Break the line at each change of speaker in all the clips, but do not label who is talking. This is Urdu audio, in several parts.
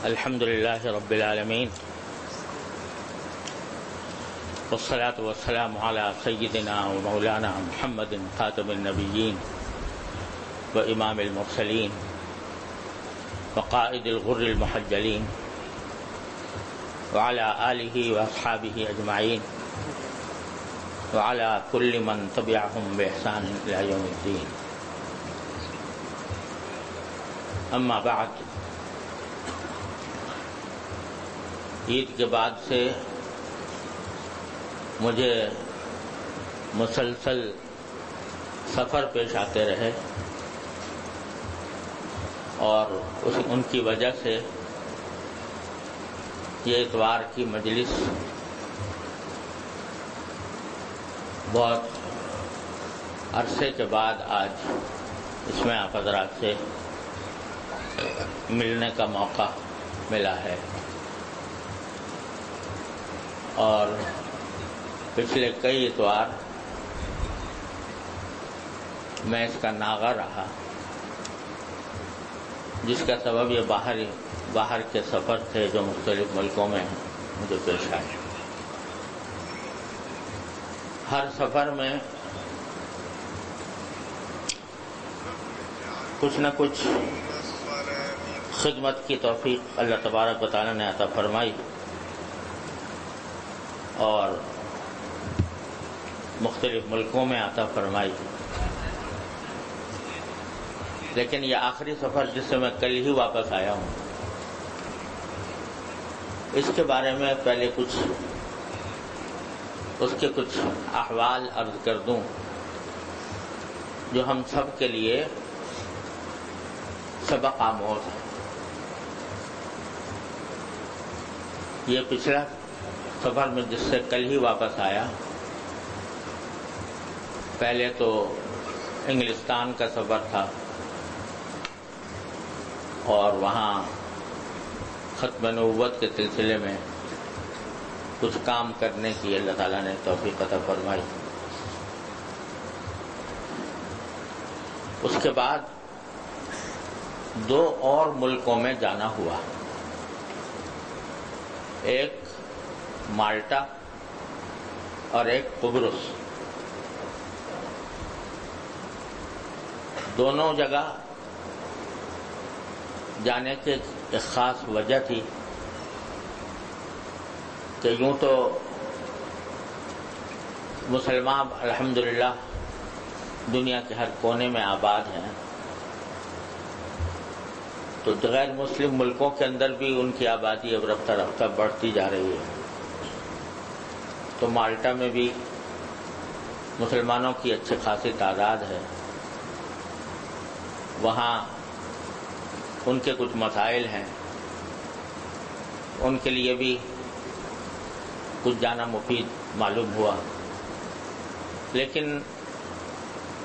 الحمد لله رب العالمين والصلاة والسلام على سيدنا ومولانا محمد خاتم النبيين وإمام المرسلين وقائد الغر المحجلين وعلى آله وأصحابه أجمعين وعلى كل من تبعهم بإحسان إلى يوم الدين. أما بعد، عید کے بعد سے مجھے مسلسل سفر پیش آتے رہے اور ان کی وجہ سے یہ اتوار کی مجلس بہت عرصے کے بعد آج اس میں آپ حضرات سے ملنے کا موقع ملا ہے، اور پچھلے کئی اتوار میں اس کا ناغہ رہا، جس کا سبب یہ باہر کے سفر تھے جو مختلف ملکوں میں مجھے پیش آئے۔ ہر سفر میں کچھ نہ کچھ خدمت کی توفیق اللہ تبارک و تعالی نے عطا فرمائی اور مختلف ملکوں میں عطا فرمائی، لیکن یہ آخری سفر جس سے میں کل ہی واپس آیا ہوں، اس کے بارے میں پہلے اس کے کچھ احوال عرض کر دوں جو ہم سب کے لیے سبق آموز ہے۔ یہ پچھلا سفر میں جس سے کل ہی واپس آیا، پہلے تو انگلستان کا سفر تھا اور وہاں ختم نبوت کے سلسلے میں کچھ کام کرنے کی اللہ تعالیٰ نے توفیق عطا فرمائی۔ اس کے بعد 2 اور ملکوں میں جانا ہوا، ایک مالٹا اور ایک قبرص۔ دونوں جگہ جانے کی ایک خاص وجہ تھی کہ یوں تو مسلمان الحمدللہ دنیا کے ہر کونے میں آباد ہیں، تو غیر مسلم ملکوں کے اندر بھی ان کی آبادی اب رفتہ رفتہ بڑھتی جا رہی ہے۔ تو مالٹا میں بھی مسلمانوں کی اچھی خاصی تعداد ہے، وہاں ان کے کچھ مسائل ہیں، ان کے لیے بھی کچھ جانا مفید معلوم ہوا، لیکن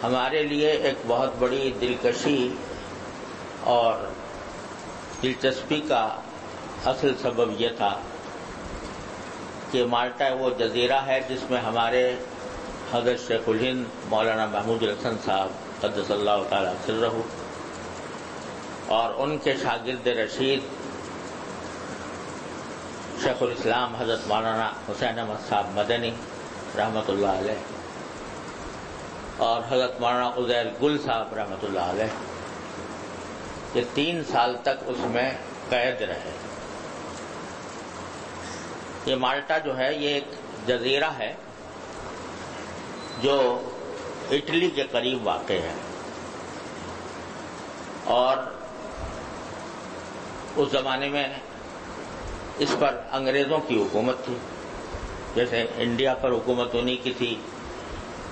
ہمارے لیے ایک بہت بڑی دلکشی اور دلچسپی کا اصل سبب یہ تھا کہ مالٹا وہ جزیرہ ہے جس میں ہمارے حضرت شیخ الہند مولانا محمود الحسن صاحب قدس اللہ تعالی سرہ اور ان کے شاگرد رشید شیخ الاسلام حضرت مولانا حسین احمد صاحب مدنی رحمۃ اللہ علیہ اور حضرت مولانا عزیر گل صاحب رحمۃ اللہ علیہ، یہ 3 سال تک اس میں قید رہے۔ یہ مالٹا جو ہے یہ ایک جزیرہ ہے جو اٹلی کے قریب واقع ہے، اور اس زمانے میں اس پر انگریزوں کی حکومت تھی، جیسے انڈیا پر حکومت انہی کی تھی،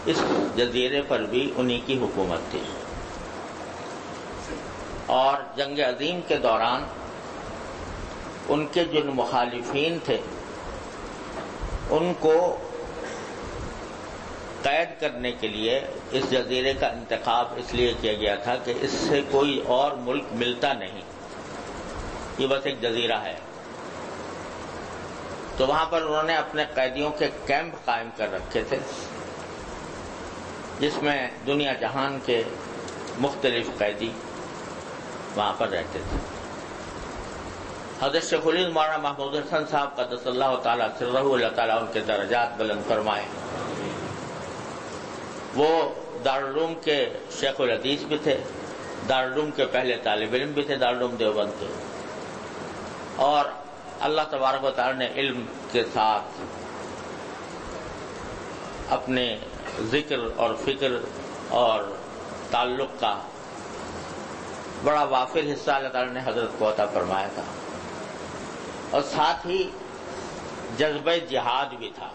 اس جزیرے پر بھی انہی کی حکومت تھی۔ اور جنگ عظیم کے دوران ان کے جن مخالفین تھے ان کو قید کرنے کے لیے اس جزیرے کا انتخاب اس لیے کیا گیا تھا کہ اس سے کوئی اور ملک ملتا نہیں، یہ بس ایک جزیرہ ہے۔ تو وہاں پر انہوں نے اپنے قیدیوں کے کیمپ قائم کر رکھے تھے، جس میں دنیا جہان کے مختلف قیدی وہاں پر رہتے تھے۔ حضرت شیخ الہند مولانا محمود حسن صاحب قدس اللہ تعالیٰ سرہ، اللہ تعالیٰ ان کے درجات بلند فرمائے، وہ دارالعلوم کے شیخ الحدیث بھی تھے، دارالعلوم کے پہلے طالب علم بھی تھے دارالعلوم دیوبند کے، اور اللہ تبارک و تعالیٰ نے علم کے ساتھ اپنے ذکر اور فکر اور تعلق کا بڑا وافر حصہ اللہ تعالیٰ نے حضرت کو عطا فرمایا تھا، اور ساتھ ہی جذبہ جہاد بھی تھا۔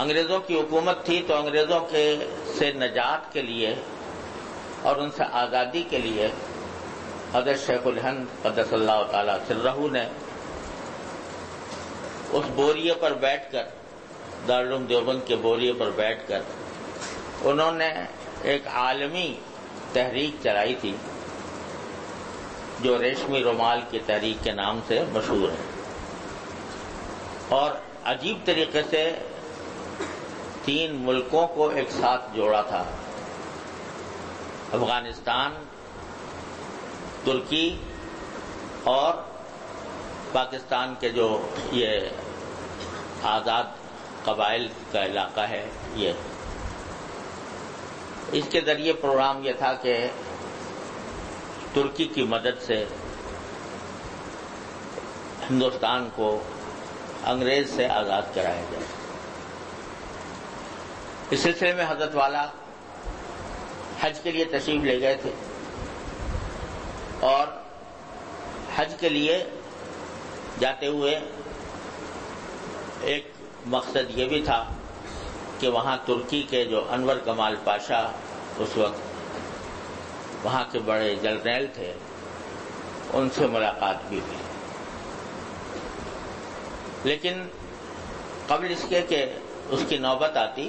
انگریزوں کی حکومت تھی تو انگریزوں کے سے نجات کے لیے اور ان سے آزادی کے لیے حضرت شیخ الہند قدس اللہ تعالیٰ سرہ نے اس بوریے پر بیٹھ کر، دارالعلوم دیوبند کے بوریے پر بیٹھ کر انہوں نے ایک عالمی تحریک چلائی تھی جو ریشمی رومال کی تحریک کے نام سے مشہور ہے، اور عجیب طریقے سے 3 ملکوں کو ایک ساتھ جوڑا تھا، افغانستان، ترکی اور پاکستان کے جو یہ آزاد قبائل کا علاقہ ہے، یہ اس کے ذریعے پروگرام یہ تھا کہ ترکی کی مدد سے ہندوستان کو انگریز سے آزاد کرایا جائے۔ اس سلسلے میں حضرت والا حج کے لیے تشریف لے گئے تھے، اور حج کے لیے جاتے ہوئے ایک مقصد یہ بھی تھا کہ وہاں ترکی کے جو انور کمال پاشا اس وقت وہاں کے بڑے جرنیل تھے، ان سے ملاقات بھی ہوئی، لیکن قبل اس کے کہ اس کی نوبت آتی،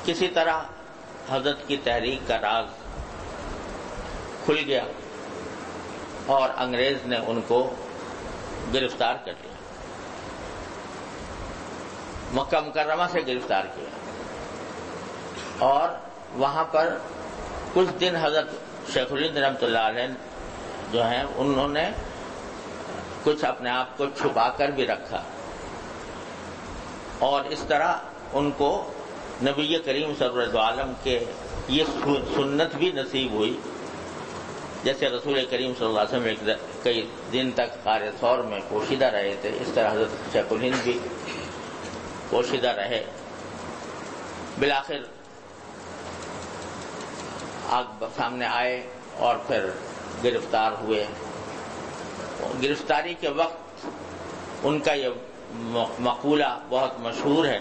کسی طرح حضرت کی تحریک کا راز کھل گیا اور انگریز نے ان کو گرفتار کر لیا، مکہ مکرمہ سے گرفتار کیا، اور وہاں پر کچھ دن حضرت شیخ الہند رحمۃ اللہ علیہ جو ہیں انہوں نے کچھ اپنے آپ کو چھپا کر بھی رکھا، اور اس طرح ان کو نبی کریم سرور عالم کے یہ سنت بھی نصیب ہوئی، جیسے رسول کریم صلی اللہ علیہ وسلم کئی دن تک غار ثور میں پوشیدہ رہے تھے، اس طرح حضرت شیخ الہند بھی پوشیدہ رہے، بالآخر آگ سامنے آئے اور پھر گرفتار ہوئے۔ گرفتاری کے وقت ان کا یہ مقولہ بہت مشہور ہے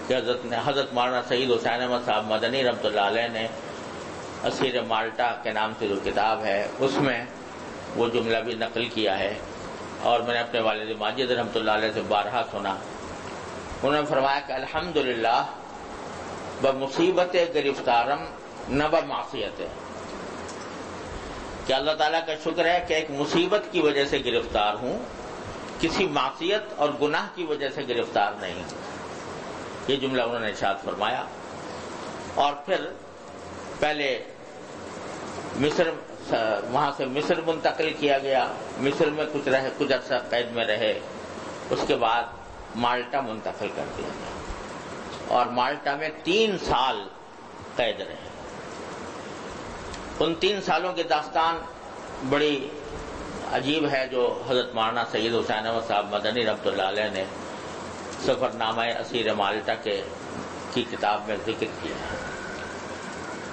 کہ حضرت مولانا سید حسین احمد صاحب مدنی رحمۃ اللہ علیہ نے اسیر مالٹا کے نام سے جو کتاب ہے اس میں وہ جملہ بھی نقل کیا ہے، اور میں نے اپنے والد ماجد رحمۃ اللہ علیہ سے بارہا سنا۔ انہوں نے فرمایا کہ الحمدللہ بمصیبت گرفتارم نہ بمعصیت، کہ اللہ تعالیٰ کا شکر ہے کہ ایک مصیبت کی وجہ سے گرفتار ہوں، کسی معصیت اور گناہ کی وجہ سے گرفتار نہیں ہوں، یہ جملہ انہوں نے ارشاد فرمایا۔ اور پھر پہلے مصر، وہاں سے مصر منتقل کیا گیا، مصر میں کچھ عرصہ قید میں رہے، اس کے بعد مالٹا منتقل کر دیا گیا، اور مالٹا میں 3 سال قید رہے۔ ان 3 سالوں کی داستان بڑی عجیب ہے جو حضرت مولانا سید حسین احمد صاحب مدنی رحمۃ اللہ علیہ نے سفر نامہ اسیر مالٹا کی کتاب میں ذکر کیا ہے،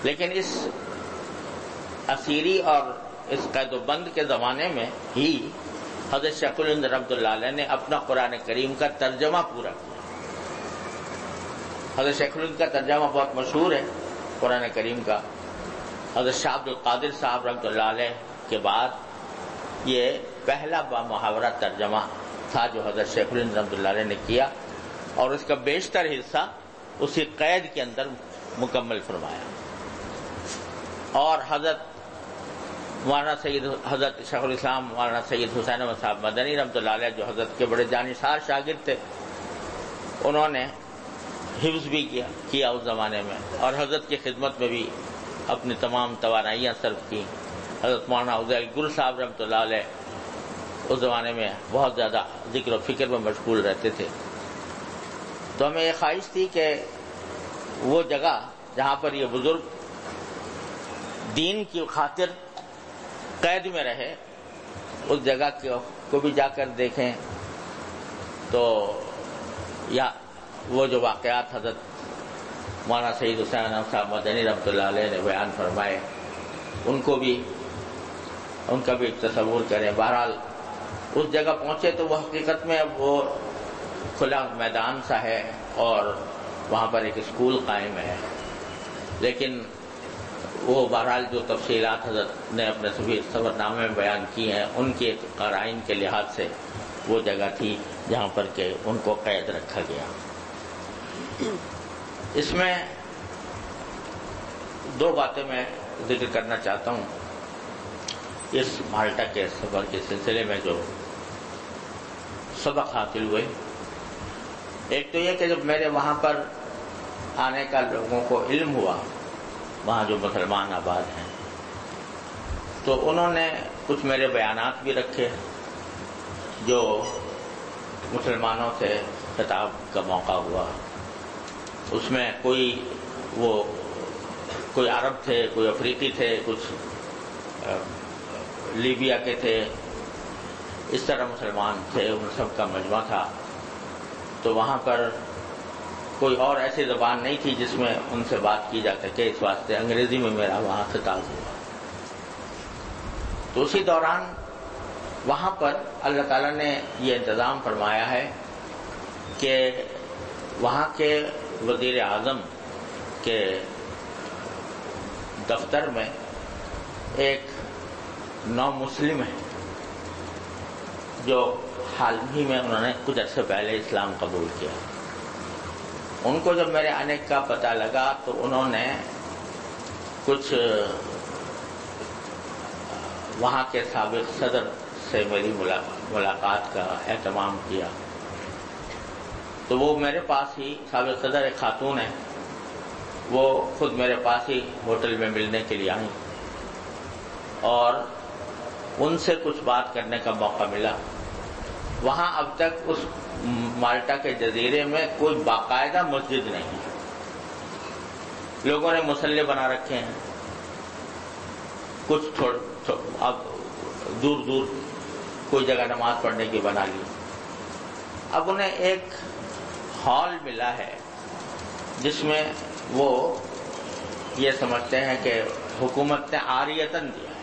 لیکن اس اسیری اور اس قید و بند کے زمانے میں ہی حضرت شیخ الہند رحمۃ اللہ علیہ نے اپنا قرآن کریم کا ترجمہ پورا کیا۔ حضرت شیخ الہند کا ترجمہ بہت مشہور ہے قرآن کریم کا، حضرت شاہ عبد القادر صاحب رحمۃ اللہ علیہ کے بعد یہ پہلا بامحاورہ ترجمہ تھا جو حضرت شیخ الہند رحمۃ اللہ علیہ نے کیا، اور اس کا بیشتر حصہ اسی قید کے اندر مکمل فرمایا۔ اور حضرت شیخ الاسلام مولانا سید حسین احمد صاحب مدنی رحمۃ اللہ علیہ جو حضرت کے بڑے جانشار شاگرد تھے، انہوں نے حفظ بھی کیا اس زمانے میں، اور حضرت کی خدمت میں بھی اپنی تمام توانائیاں صرف کی، حضرت مولانا افضل گل صاحب رحمۃ اللہ علیہ اس زمانے میں بہت زیادہ ذکر و فکر میں مشغول رہتے تھے. تو ہمیں یہ خواہش تھی کہ وہ جگہ جہاں پر یہ بزرگ دین کی خاطر قید میں رہے اس جگہ کو بھی جا کر دیکھیں. تو یا وہ جو واقعات حضرت مولانا سعید حسین صاحب مدنی رحمۃ اللہ علیہ نے بیان فرمائے ان کا بھی ایک تصور کریں. بہرحال اس جگہ پہنچے تو وہ حقیقت میں اب وہ کھلا میدان سا ہے اور وہاں پر ایک اسکول قائم ہے، لیکن وہ بہرحال جو تفصیلات حضرت نے اپنے سفر نامے میں بیان کی ہیں ان کے قرائن کے لحاظ سے وہ جگہ تھی جہاں پر کہ ان کو قید رکھا گیا. اس میں دو باتیں میں ذکر کرنا چاہتا ہوں اس مالٹا کے سفر کے سلسلے میں جو سبق حاصل ہوئے. ایک تو یہ کہ جب میرے وہاں پر آنے کا لوگوں کو علم ہوا، وہاں جو مسلمان آباد ہیں، تو انہوں نے کچھ میرے بیانات بھی رکھے جو مسلمانوں سے خطاب کا موقع ہوا. اس میں کوئی عرب تھے، کوئی افریقی تھے، کچھ لیبیا کے تھے، اس طرح مسلمان تھے، ان سب کا مجمع تھا. تو وہاں پر کوئی اور ایسی زبان نہیں تھی جس میں ان سے بات کی جا سکے، اس واسطے انگریزی میں میرا وہاں خطاب ہوا. تو اسی دوران وہاں پر اللہ تعالیٰ نے یہ انتظام فرمایا ہے کہ وہاں کے وزیر اعظم کے دفتر میں ایک نو مسلم ہے جو حال ہی میں انہوں نے کچھ عرصے پہلے اسلام قبول کیا. ان کو جب میرے آنے کا پتہ لگا تو انہوں نے کچھ وہاں کے سابق صدر سے میری ملاقات کا اہتمام کیا. تو وہ میرے پاس ہی، سابق صدر ایک خاتون ہے، وہ خود میرے پاس ہی ہوٹل میں ملنے کے لیے آئیں اور ان سے کچھ بات کرنے کا موقع ملا. وہاں اب تک اس مالٹا کے جزیرے میں کوئی باقاعدہ مسجد نہیں ہے. لوگوں نے مصلے بنا رکھے ہیں، کچھ اب دور دور کوئی جگہ نماز پڑھنے کی بنا لی. اب انہیں ایک ہال ملا ہے جس میں وہ یہ سمجھتے ہیں کہ حکومت نے عاریتاً دیا ہے،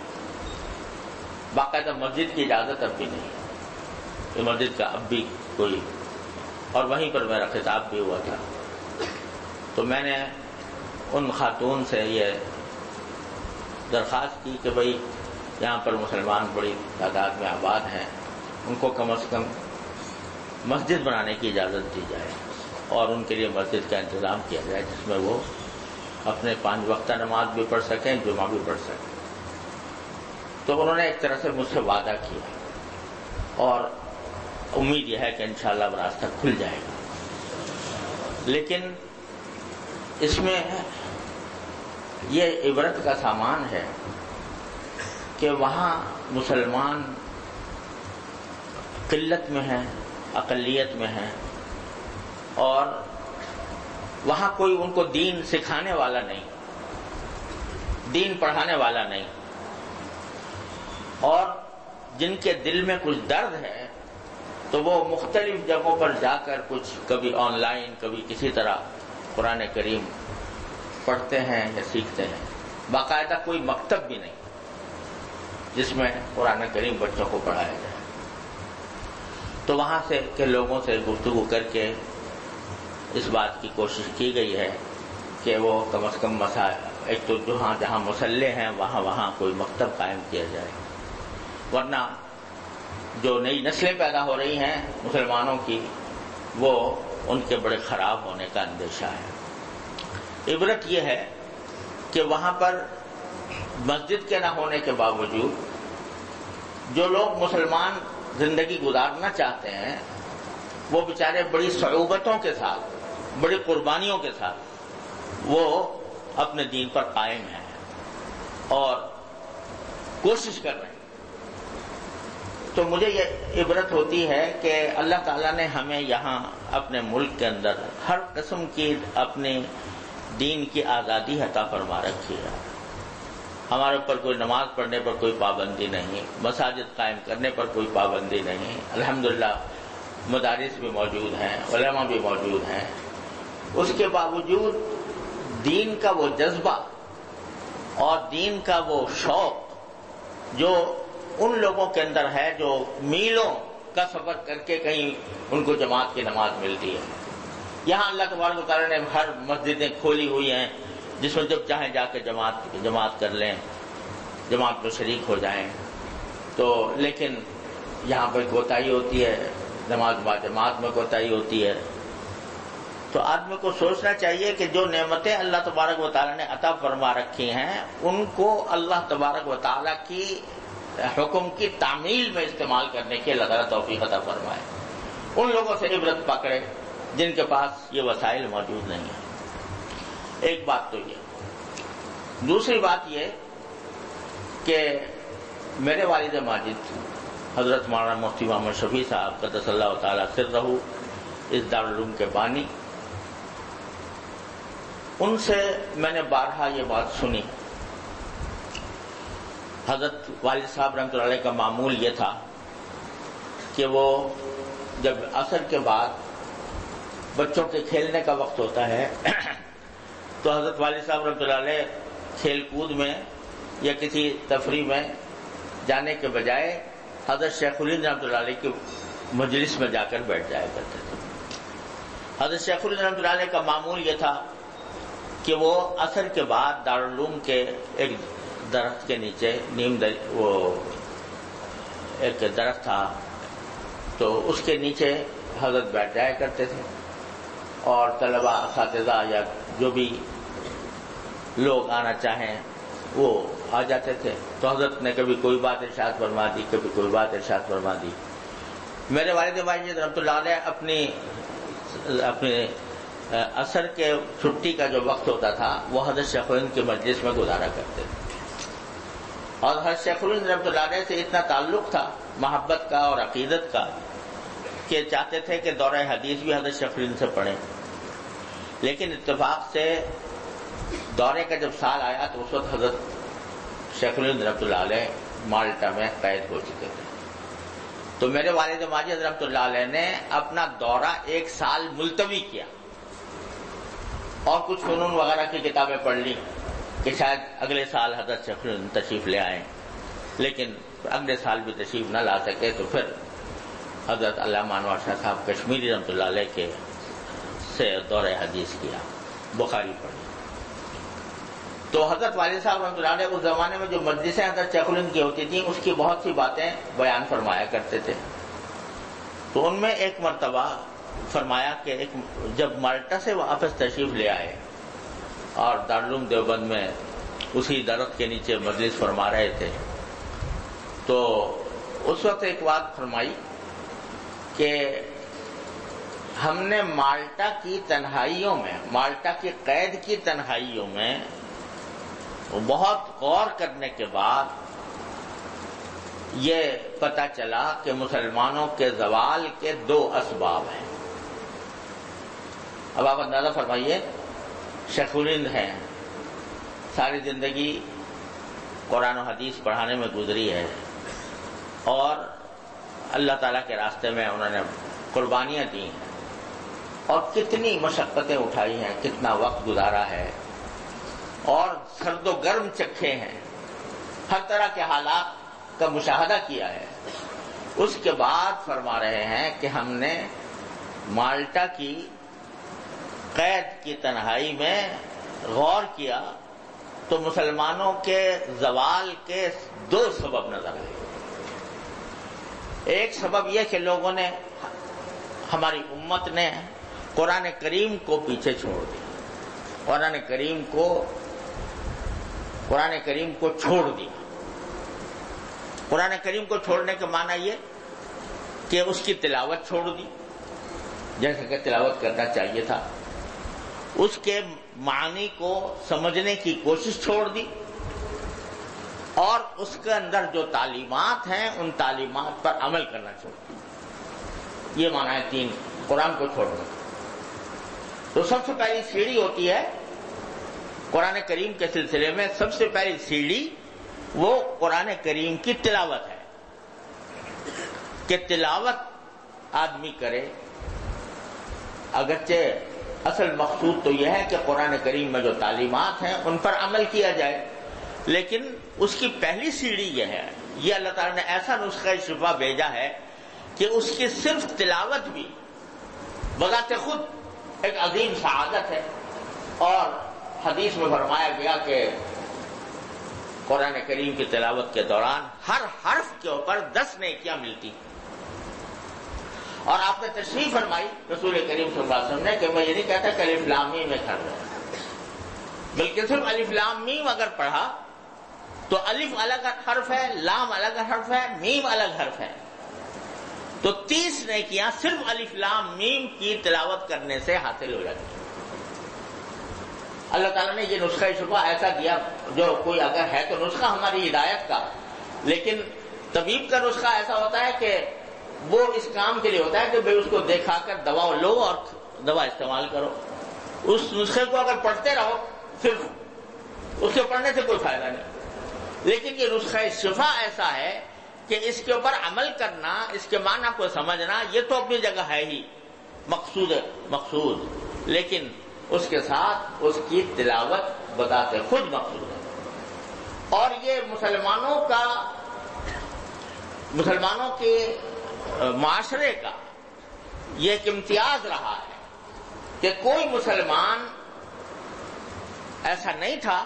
باقاعدہ مسجد کی اجازت اب بھی نہیں. یہ مسجد کا اب بھی کوئی، اور وہیں پر میرا خطاب بھی ہوا تھا. تو میں نے ان خاتون سے یہ درخواست کی کہ بھئی یہاں پر مسلمان بڑی تعداد میں آباد ہیں، ان کو کم از کم مسجد بنانے کی اجازت دی جائے اور ان کے لیے مسجد کا انتظام کیا جائے جس میں وہ اپنے 5 وقتہ نماز بھی پڑھ سکیں، جمعہ بھی پڑھ سکیں. تو انہوں نے ایک طرح سے مجھ سے وعدہ کیا اور امید یہ ہے کہ انشاءاللہ وہ راستہ کھل جائے گا. لیکن اس میں یہ عبرت کا سامان ہے کہ وہاں مسلمان قلت میں ہیں، اقلیت میں ہیں، اور وہاں کوئی ان کو دین سکھانے والا نہیں، دین پڑھانے والا نہیں، اور جن کے دل میں کچھ درد ہے تو وہ مختلف جگہوں پر جا کر کچھ کبھی آن لائن کبھی کسی طرح قرآن کریم پڑھتے ہیں یا سیکھتے ہیں. باقاعدہ کوئی مکتب بھی نہیں جس میں قرآن کریم بچوں کو پڑھایا جائے. تو وہاں سے کے لوگوں سے گفتگو کر کے اس بات کی کوشش کی گئی ہے کہ وہ کم از کم مسائل، ایک تو جہاں مصلے ہیں وہاں کوئی مکتب قائم کیا جائے، ورنہ جو نئی نسلیں پیدا ہو رہی ہیں مسلمانوں کی وہ ان کے بڑے خراب ہونے کا اندیشہ ہے. عبرت یہ ہے کہ وہاں پر مسجد کے نہ ہونے کے باوجود جو لوگ مسلمان زندگی گزارنا چاہتے ہیں وہ بیچارے بڑی صعوبتوں کے ساتھ، بڑی قربانیوں کے ساتھ وہ اپنے دین پر قائم ہیں اور کوشش کر رہے ہیں. تو مجھے یہ عبرت ہوتی ہے کہ اللہ تعالیٰ نے ہمیں یہاں اپنے ملک کے اندر ہر قسم کی اپنی دین کی آزادی عطا فرما رکھی ہے. ہمارے اوپر کوئی نماز پڑھنے پر کوئی پابندی نہیں، مساجد قائم کرنے پر کوئی پابندی نہیں. الحمدللہ مدارس بھی موجود ہیں، علماء بھی موجود ہیں. اس کے باوجود دین کا وہ جذبہ اور دین کا وہ شوق جو ان لوگوں کے اندر ہے جو میلوں کا سفر کر کے کہیں ان کو جماعت کی نماز ملتی ہے. یہاں اللہ تبارک و تعالیٰ نے ہر مسجدیں کھولی ہوئی ہیں جس میں جب چاہیں جا کے جماعت کر لیں، جماعت میں شریک ہو جائیں. تو لیکن یہاں پر کوتاہی ہوتی ہے، نماز جماعت میں کوتاہی ہوتی ہے. تو آدمی کو سوچنا چاہیے کہ جو نعمتیں اللہ تبارک و تعالیٰ نے عطا فرما رکھی ہیں ان کو اللہ تبارک و تعالیٰ کی حکم کی تعمیل میں استعمال کرنے کی اللہ تعالیٰ توفیق عطا فرمائے. ان لوگوں سے عبرت پکڑے جن کے پاس یہ وسائل موجود نہیں ہیں. ایک بات تو یہ. دوسری بات یہ کہ میرے والد ماجد حضرت مولانا مفتی محمد شفیع صاحب قدس اللہ تعالیٰ سرہ اس دارالعلوم کے بانی، ان سے میں نے بارہا یہ بات سنی. حضرت والد صاحب رحمۃ اللہ علیہ کا معمول یہ تھا کہ وہ جب عصر کے بعد بچوں کے کھیلنے کا وقت ہوتا ہے تو حضرت والد صاحب رحمۃ اللہ علیہ کھیل کود میں یا کسی تفریح میں جانے کے بجائے حضرت شیخ الہند رحمۃ اللہ علیہ کی مجلس میں جا کر بیٹھ جایا کرتے تھے. حضرت شیخ الہند رحمۃ اللہ علیہ کا معمول یہ تھا کہ وہ عصر کے بعد دارالعلوم کے ایک درخت کے نیچے وہ ایک درخت تھا تو اس کے نیچے حضرت بیٹھ جایا کرتے تھے اور طلباء اساتذہ یا جو بھی لوگ آنا چاہیں وہ آ جاتے تھے. تو حضرت نے کبھی کوئی بات ارشاد فرما دی، کبھی کوئی بات ارشاد فرما دی. میرے والد ماجد رحمۃ اللہ علیہ اپنے عصر کے چھٹی کا جو وقت ہوتا تھا وہ حضرت شیخ الہند کے مجلس میں گزارا کرتے تھے. اور حضرت شیخ الہند رحمۃ اللہ علیہ سے اتنا تعلق تھا محبت کا اور عقیدت کا کہ چاہتے تھے کہ دورہ حدیث بھی حضرت شیخ الہند سے پڑھیں. لیکن اتفاق سے دورے کا جب سال آیا تو اس وقت حضرت شیخ الہند رحمۃ اللہ علیہ مالٹا میں قید ہو چکے تھے. تو میرے والد ماجد رحمۃ اللہ علیہ نے اپنا دورہ 1 سال ملتوی کیا اور کچھ فنون وغیرہ کی کتابیں پڑھ لی کہ شاید اگلے سال حضرت شیخ الہند تشریف لے آئیں. لیکن اگلے سال بھی تشریف نہ لا سکے تو پھر حضرت علامہ انور شاہ صاحب کشمیری رحمۃ اللہ علیہ کے سے دورہ حدیث کیا، بخاری پڑھی. تو حضرت والد صاحب رحمۃ اللہ علیہ اس زمانے میں جو مجلسیں حضرت شیخ الہند کی ہوتی تھیں اس کی بہت سی باتیں بیان فرمایا کرتے تھے. تو ان میں ایک مرتبہ فرمایا کہ جب مالٹا سے واپس تشریف لے آئے اور دارالعلوم دیوبند میں اسی درخت کے نیچے مجلس فرما رہے تھے تو اس وقت ایک بات فرمائی کہ ہم نے مالٹا کی تنہائیوں میں، مالٹا کی قید کی تنہائیوں میں بہت غور کرنے کے بعد یہ پتہ چلا کہ مسلمانوں کے زوال کے 2 اسباب ہیں. اب آپ اندازہ فرمائیے، شیخ الہند ہیں، ساری زندگی قرآن و حدیث پڑھانے میں گزری ہے اور اللہ تعالیٰ کے راستے میں انہوں نے قربانیاں دی ہیں اور کتنی مشقتیں اٹھائی ہیں، کتنا وقت گزارا ہے اور سرد و گرم چکھے ہیں، ہر طرح کے حالات کا مشاہدہ کیا ہے. اس کے بعد فرما رہے ہیں کہ ہم نے مالٹا کی قید کی تنہائی میں غور کیا تو مسلمانوں کے زوال کے 2 سبب نظر آئے. ایک سبب یہ کہ لوگوں نے، ہماری امت نے قرآن کریم کو پیچھے چھوڑ دیا، قرآن کریم کو چھوڑ دیا. قرآن کریم کو چھوڑنے کا معنی یہ کہ اس کی تلاوت چھوڑ دی جیسے کہ تلاوت کرنا چاہیے تھا، اس کے معنی کو سمجھنے کی کوشش چھوڑ دی اور اس کے اندر جو تعلیمات ہیں ان تعلیمات پر عمل کرنا چاہیے. یہ معنی ہے 3 قرآن کو چھوڑنا. تو سب سے پہلی سیڑھی ہوتی ہے قرآن کریم کے سلسلے میں، سب سے پہلی سیڑھی وہ قرآن کریم کی تلاوت ہے کہ تلاوت آدمی کرے. اگرچہ اصل مقصود تو یہ ہے کہ قرآن کریم میں جو تعلیمات ہیں ان پر عمل کیا جائے، لیکن اس کی پہلی سیڑھی یہ ہے. یہ اللہ تعالیٰ نے ایسا نسخہ شفا بھیجا ہے کہ اس کی صرف تلاوت بھی بذات خود ایک عظیم سعادت ہے. اور حدیث میں فرمایا گیا کہ قرآن کریم کی تلاوت کے دوران ہر حرف کے اوپر 10 نیکیاں ملتی. اور آپ نے تشریح فرمائی رسول کریم صلی اللہ علیہ وسلم نے کہ میں یہ نہیں کہتا کہ الف لام میم میں کر رہا ہوں، بلکہ صرف الف لام میم اگر پڑھا تو الف الگ حرف ہے، لام الگ حرف ہے، میم الگ حرف ہے، تو 30 نیکیاں صرف الف لام میم کی تلاوت کرنے سے حاصل ہو جاتی ہیں. اللہ تعالیٰ نے یہ نسخہ شفا ایسا دیا جو کوئی اگر ہے تو نسخہ ہماری ہدایت کا، لیکن طبیب کا نسخہ ایسا ہوتا ہے کہ وہ اس کام کے لیے ہوتا ہے کہ بھئی اس کو دیکھا کر دوا لو اور دوا استعمال کرو. اس نسخے کو اگر پڑھتے رہو صرف اس کے پڑھنے سے کوئی فائدہ نہیں. لیکن یہ نسخہ شفا ایسا ہے کہ اس کے اوپر عمل کرنا، اس کے معنی کو سمجھنا، یہ تو اپنی جگہ ہے ہی مقصود، لیکن اس کے ساتھ اس کی تلاوت بذات خود مقصود ہے. اور یہ مسلمانوں کے معاشرے کا یہ ایک امتیاز رہا ہے کہ کوئی مسلمان ایسا نہیں تھا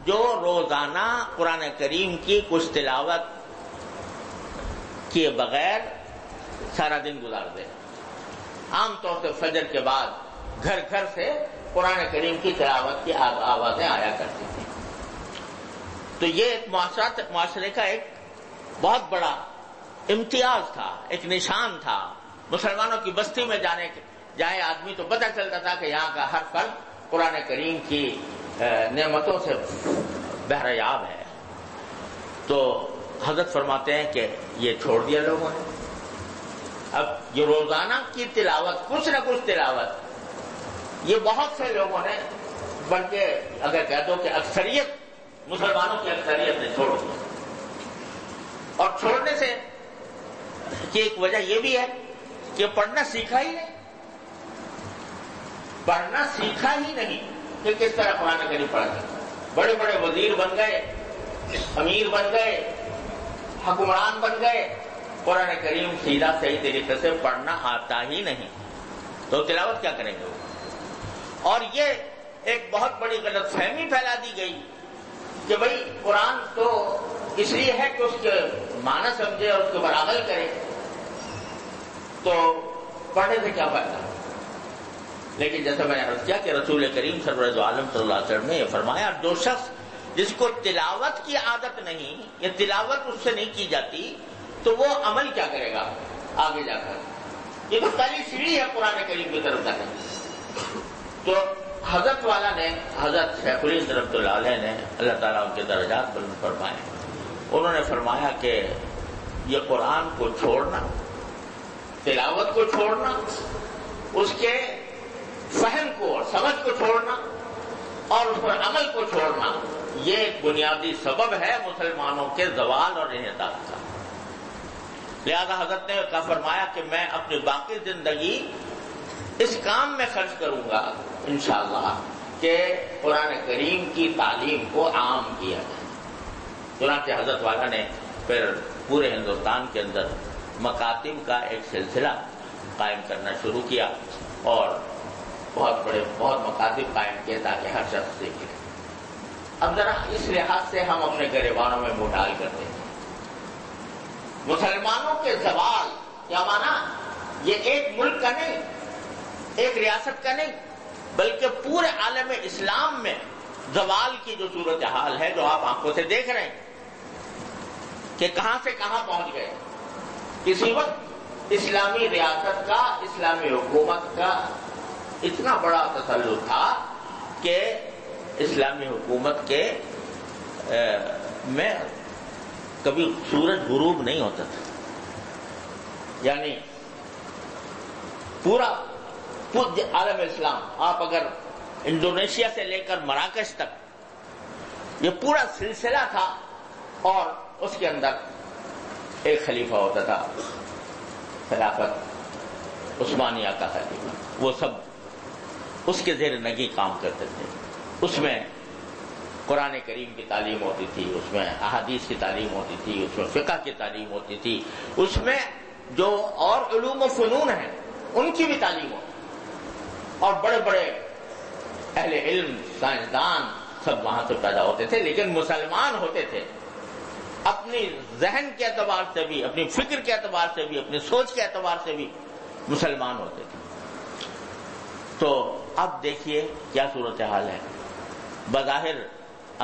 جو روزانہ قرآن کریم کی کچھ تلاوت کیے بغیر سارا دن گزار دے. عام طور سے فجر کے بعد گھر گھر سے قرآن کریم کی تلاوت کی آوازیں آیا کرتی تھیں. تو یہ ایک معاشرے کا ایک بہت بڑا امتیاز تھا، ایک نشان تھا. مسلمانوں کی بستی میں جائے آدمی تو پتہ چلتا تھا کہ یہاں کا ہر فرد قرآن کریم کی نعمتوں سے بہریاب ہے. تو حضرت فرماتے ہیں کہ یہ چھوڑ دیا لوگوں نے. اب یہ روزانہ کی تلاوت، کچھ نہ کچھ تلاوت، یہ بہت سے لوگوں نے، بلکہ اگر کہہ دو کہ اکثریت، مسلمانوں کی اکثریت نے چھوڑ دیا. اور چھوڑنے سے کی ایک وجہ یہ بھی ہے کہ پڑھنا سیکھا ہی نہیں. پڑھنا سیکھا ہی نہیں کہ کس طرح قرآن کریم پڑھا. بڑے بڑے وزیر بن گئے، امیر بن گئے، حکمران بن گئے، قرآن کریم سیدھا صحیح طریقے سے پڑھنا آتا ہی نہیں، تو تلاوت کیا کریں گے وہ. اور یہ ایک بہت بڑی غلط فہمی پھیلا دی گئی کہ بھئی قرآن تو اس لیے ہے کہ اس کے معنی سمجھے اور اس کے اوپر عمل کرے، تو پڑھنے سے کیا فائدہ. لیکن جیسا میں نے عرض کیا کہ رسول کریم سرور عالم صلی اللہ علیہ وسلم نے یہ فرمایا، جو شخص جس کو تلاوت کی عادت نہیں، یا تلاوت اس سے نہیں کی جاتی، تو وہ عمل کیا کرے گا آگے جا کر. یہ تو پہلی سیڑھی ہے قرآن کریم کی طرف جانے. تو حضرت والا نے، حضرت شیخ الہند رحمۃ اللہ علیہ نے، اللہ تعالیٰ ان کے درجات بلند فرمائے، انہوں نے فرمایا کہ یہ قرآن کو چھوڑنا، تلاوت کو چھوڑنا، اس کے فہم کو اور سمجھ کو چھوڑنا اور اس پر عمل کو چھوڑنا، یہ ایک بنیادی سبب ہے مسلمانوں کے زوال اور انحطاط کا. لہذا حضرت نے فرمایا کہ میں اپنی باقی زندگی اس کام میں خرچ کروں گا انشاءاللہ کہ قرآن کریم کی تعلیم کو عام کیا جائے. چنانچہ حضرت والا نے پھر پورے ہندوستان کے اندر مکاتب کا ایک سلسلہ قائم کرنا شروع کیا اور بہت مکاتب قائم کیے تاکہ ہر شخص سیکھے. اب ذرا اس لحاظ سے ہم اپنے گریبانوں میں منہ ڈال کرتے ہیں. مسلمانوں کے زوال کیا مانا؟ یہ ایک ملک کا نہیں، ایک ریاست کا نہیں، بلکہ پورے عالم اسلام میں زوال کی جو صورتحال ہے، جو آپ آنکھوں سے دیکھ رہے ہیں کہ کہاں سے کہاں پہنچ گئے. کسی وقت اسلامی ریاست کا، اسلامی حکومت کا اتنا بڑا تسلط تھا کہ اسلامی حکومت کے میں کبھی سورج غروب نہیں ہوتا تھا. یعنی پورا عالم اسلام، آپ اگر انڈونیشیا سے لے کر مراکش تک یہ پورا سلسلہ تھا، اور اس کے اندر ایک خلیفہ ہوتا تھا، خلافت عثمانیہ کا خلیفہ. وہ سب اس کے زیر نگی کام کرتے تھے. اس میں قرآن کریم کی تعلیم ہوتی تھی، اس میں احادیث کی تعلیم ہوتی تھی، اس میں فقہ کی تعلیم ہوتی تھی، اس میں جو اور علوم و فنون ہیں ان کی بھی تعلیم ہوتی تھی. اور بڑے بڑے اہل علم، سائنسدان سب وہاں سے پیدا ہوتے تھے. لیکن مسلمان ہوتے تھے اپنی ذہن کے اعتبار سے بھی، اپنی فکر کے اعتبار سے بھی، اپنی سوچ کے اعتبار سے بھی مسلمان ہوتے تھے. تو اب دیکھیے کیا صورتحال ہے. بظاہر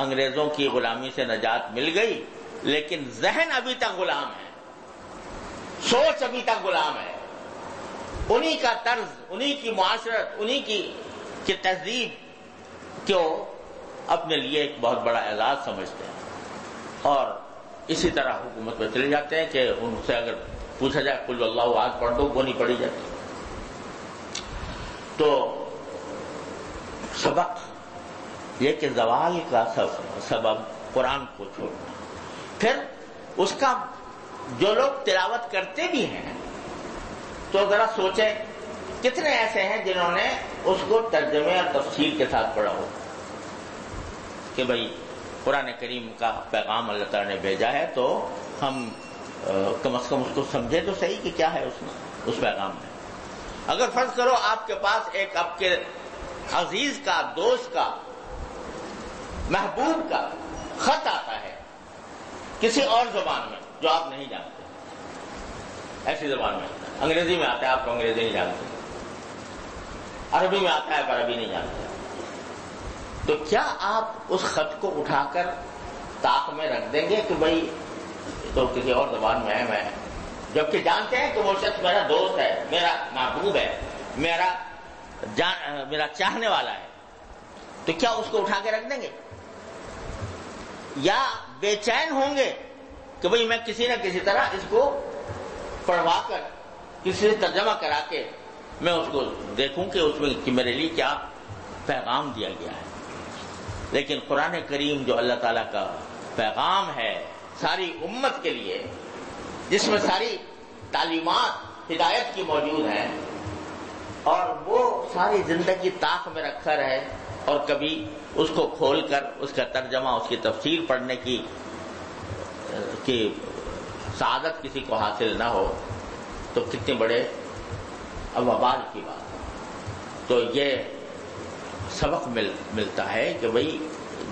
انگریزوں کی غلامی سے نجات مل گئی، لیکن ذہن ابھی تک غلام ہے، سوچ ابھی تک غلام ہے. انہی کا طرز، انہی کی معاشرت، انہی کی تہذیب کو اپنے لیے ایک بہت بڑا اعزاز سمجھتے ہیں، اور اسی طرح حکومت میں چلے جاتے ہیں کہ ان سے اگر پوچھا جائے قل اللہ احد پڑھ دو، وہ نہیں پڑھی جاتی. تو سبق یہ کہ زوال کا سبب قرآن کو چھوڑنا. پھر اس کا جو لوگ تلاوت کرتے بھی ہیں تو ذرا سوچیں کتنے ایسے ہیں جنہوں نے اس کو ترجمے اور تفسیر کے ساتھ پڑھا ہو کہ بھئی قرآن کریم کا پیغام اللہ تعالیٰ نے بھیجا ہے تو ہم کم از کم اس کو سمجھے تو صحیح کہ کیا ہے اس پیغام میں. اگر فرض کرو آپ کے پاس ایک آپ کے عزیز کا، دوست کا، محبوب کا خط آتا ہے کسی اور زبان میں جو آپ نہیں جانتے، ایسی زبان میں انگریزی میں آتا ہے، آپ کو انگریزی نہیں جانتے، عربی میں آتا ہے پر عربی نہیں جانتے، تو کیا آپ اس خط کو اٹھا کر طاق میں رکھ دیں گے کہ بھئی تو کسی اور زبان میں ہے، میں جبکہ جانتے ہیں کہ وہ شخص میرا دوست ہے، میرا محبوب ہے، میرا چاہنے والا ہے، تو کیا اس کو اٹھا کے رکھ دیں گے؟ یا بے چین ہوں گے کہ بھئی میں کسی نہ کسی طرح اس کو پڑھوا کر، کسی سے ترجمہ کرا کے میں اس کو دیکھوں کہ اس میں کہ میرے لیے کیا پیغام دیا گیا ہے. لیکن قرآن کریم جو اللہ تعالیٰ کا پیغام ہے ساری امت کے لیے، جس میں ساری تعلیمات ہدایت کی موجود ہیں، اور وہ ساری زندگی طاق میں رکھا رہے اور کبھی اس کو کھول کر اس کا ترجمہ، اس کی تفسیر پڑھنے کی سعادت کسی کو حاصل نہ ہو، تو کتنے بڑے وبال کی بات. تو یہ سبق ملتا ہے کہ بھئی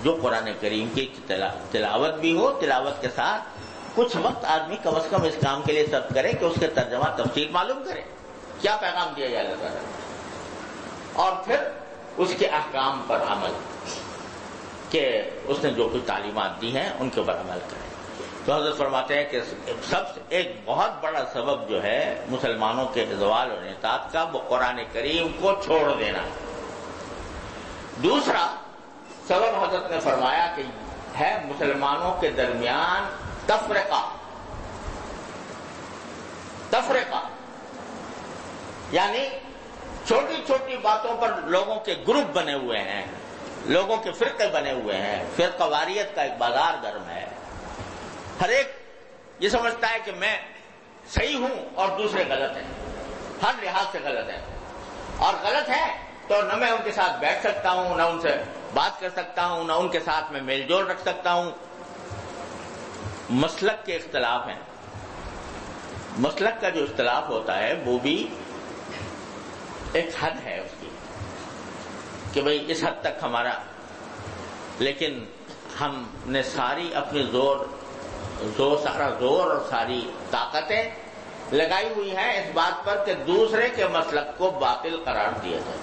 جو قرآن کریم کی تلاوت بھی ہو، تلاوت کے ساتھ کچھ وقت آدمی کم از کم اس کام کے لیے صرف کرے کہ اس کے ترجمہ تفسیر معلوم کرے، کیا پیغام دیا جائے اللہ تعالیٰ، اور پھر اس کے احکام پر عمل، کہ اس نے جو کچھ تعلیمات دی ہیں ان کے اوپر عمل کرے. تو حضرت فرماتے ہیں کہ سب سے ایک بہت بڑا سبب جو ہے مسلمانوں کے زوال اور انحطاط کا، وہ قرآن کریم کو چھوڑ دینا. دوسرا سبب حضرت نے فرمایا کہ ہے مسلمانوں کے درمیان تفرقہ، یعنی چھوٹی چھوٹی باتوں پر لوگوں کے گروپ بنے ہوئے ہیں، لوگوں کے فرقے بنے ہوئے ہیں. فرقہ واریت کا ایک بازار گرم ہے. ہر ایک یہ سمجھتا ہے کہ میں صحیح ہوں اور دوسرے غلط ہیں، ہر لحاظ سے غلط ہیں، اور غلط ہے تو نہ میں ان کے ساتھ بیٹھ سکتا ہوں، نہ ان سے بات کر سکتا ہوں، نہ ان کے ساتھ میں میل جول رکھ سکتا ہوں. مسلک کے اختلاف ہیں. مسلک کا جو اختلاف ہوتا ہے وہ بھی ایک حد ہے اس کی کہ بھئی اس حد تک ہمارا، لیکن ہم نے ساری اپنی سارا زور اور ساری طاقتیں لگائی ہوئی ہیں اس بات پر کہ دوسرے کے مسلک کو باطل قرار دیا جائے،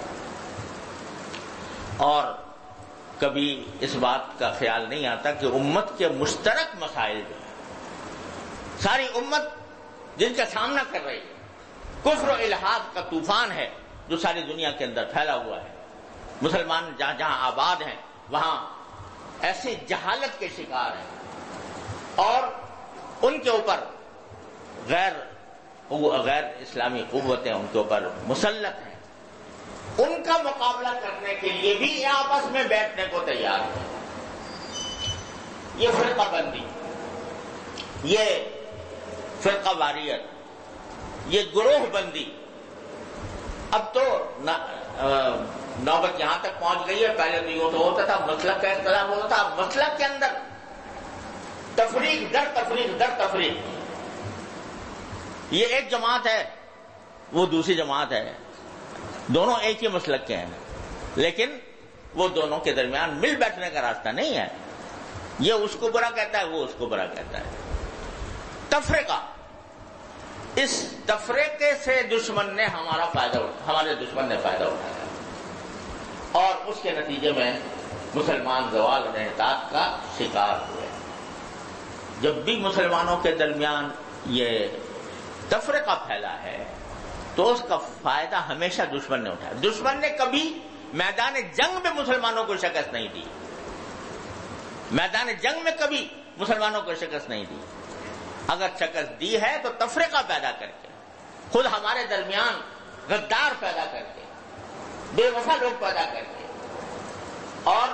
اور کبھی اس بات کا خیال نہیں آتا کہ امت کے مشترک مسائل جو ہیں، ساری امت جن کا سامنا کر رہی ہے، کفر و الحاد کا طوفان ہے جو ساری دنیا کے اندر پھیلا ہوا ہے. مسلمان جہاں جہاں آباد ہیں وہاں ایسی جہالت کے شکار ہیں، اور ان کے اوپر غیر اسلامی قوتیں ان کے اوپر مسلط ہیں، ان کا مقابلہ کرنے کے لیے بھی یہ آپس میں بیٹھنے کو تیار ہیں۔ یہ فرقہ بندی، یہ فرقہ واریت، یہ گروہ بندی اب تو نوبت یہاں تک پہنچ گئی ہے۔ پہلے تو یوں تو ہوتا تھا مسلک کا اختلاف ہوتا تھا، اب مسلک کے اندر تفریق در تفریق در تفریق۔ یہ ایک جماعت ہے، وہ دوسری جماعت ہے، دونوں ایک ہی مسلک کے ہیں، لیکن وہ دونوں کے درمیان مل بیٹھنے کا راستہ نہیں ہے۔ یہ اس کو برا کہتا ہے، وہ اس کو برا کہتا ہے۔ تفریقہ، اس تفریقے سے دشمن نے ہمارے دشمن نے فائدہ اٹھایا اور اس کے نتیجے میں مسلمان زوال اور انحطاط کا شکار ہوئے۔ جب بھی مسلمانوں کے درمیان یہ تفرقہ پھیلا ہے تو اس کا فائدہ ہمیشہ دشمن نے اٹھایا۔ دشمن نے کبھی میدان جنگ میں مسلمانوں کو شکست نہیں دی، میدان جنگ میں کبھی مسلمانوں کو شکست نہیں دی۔ اگر شکست دی ہے تو تفرقہ پیدا کر کے، خود ہمارے درمیان غدار پیدا کر کے، بے وفا لوگ پیدا کر کے اور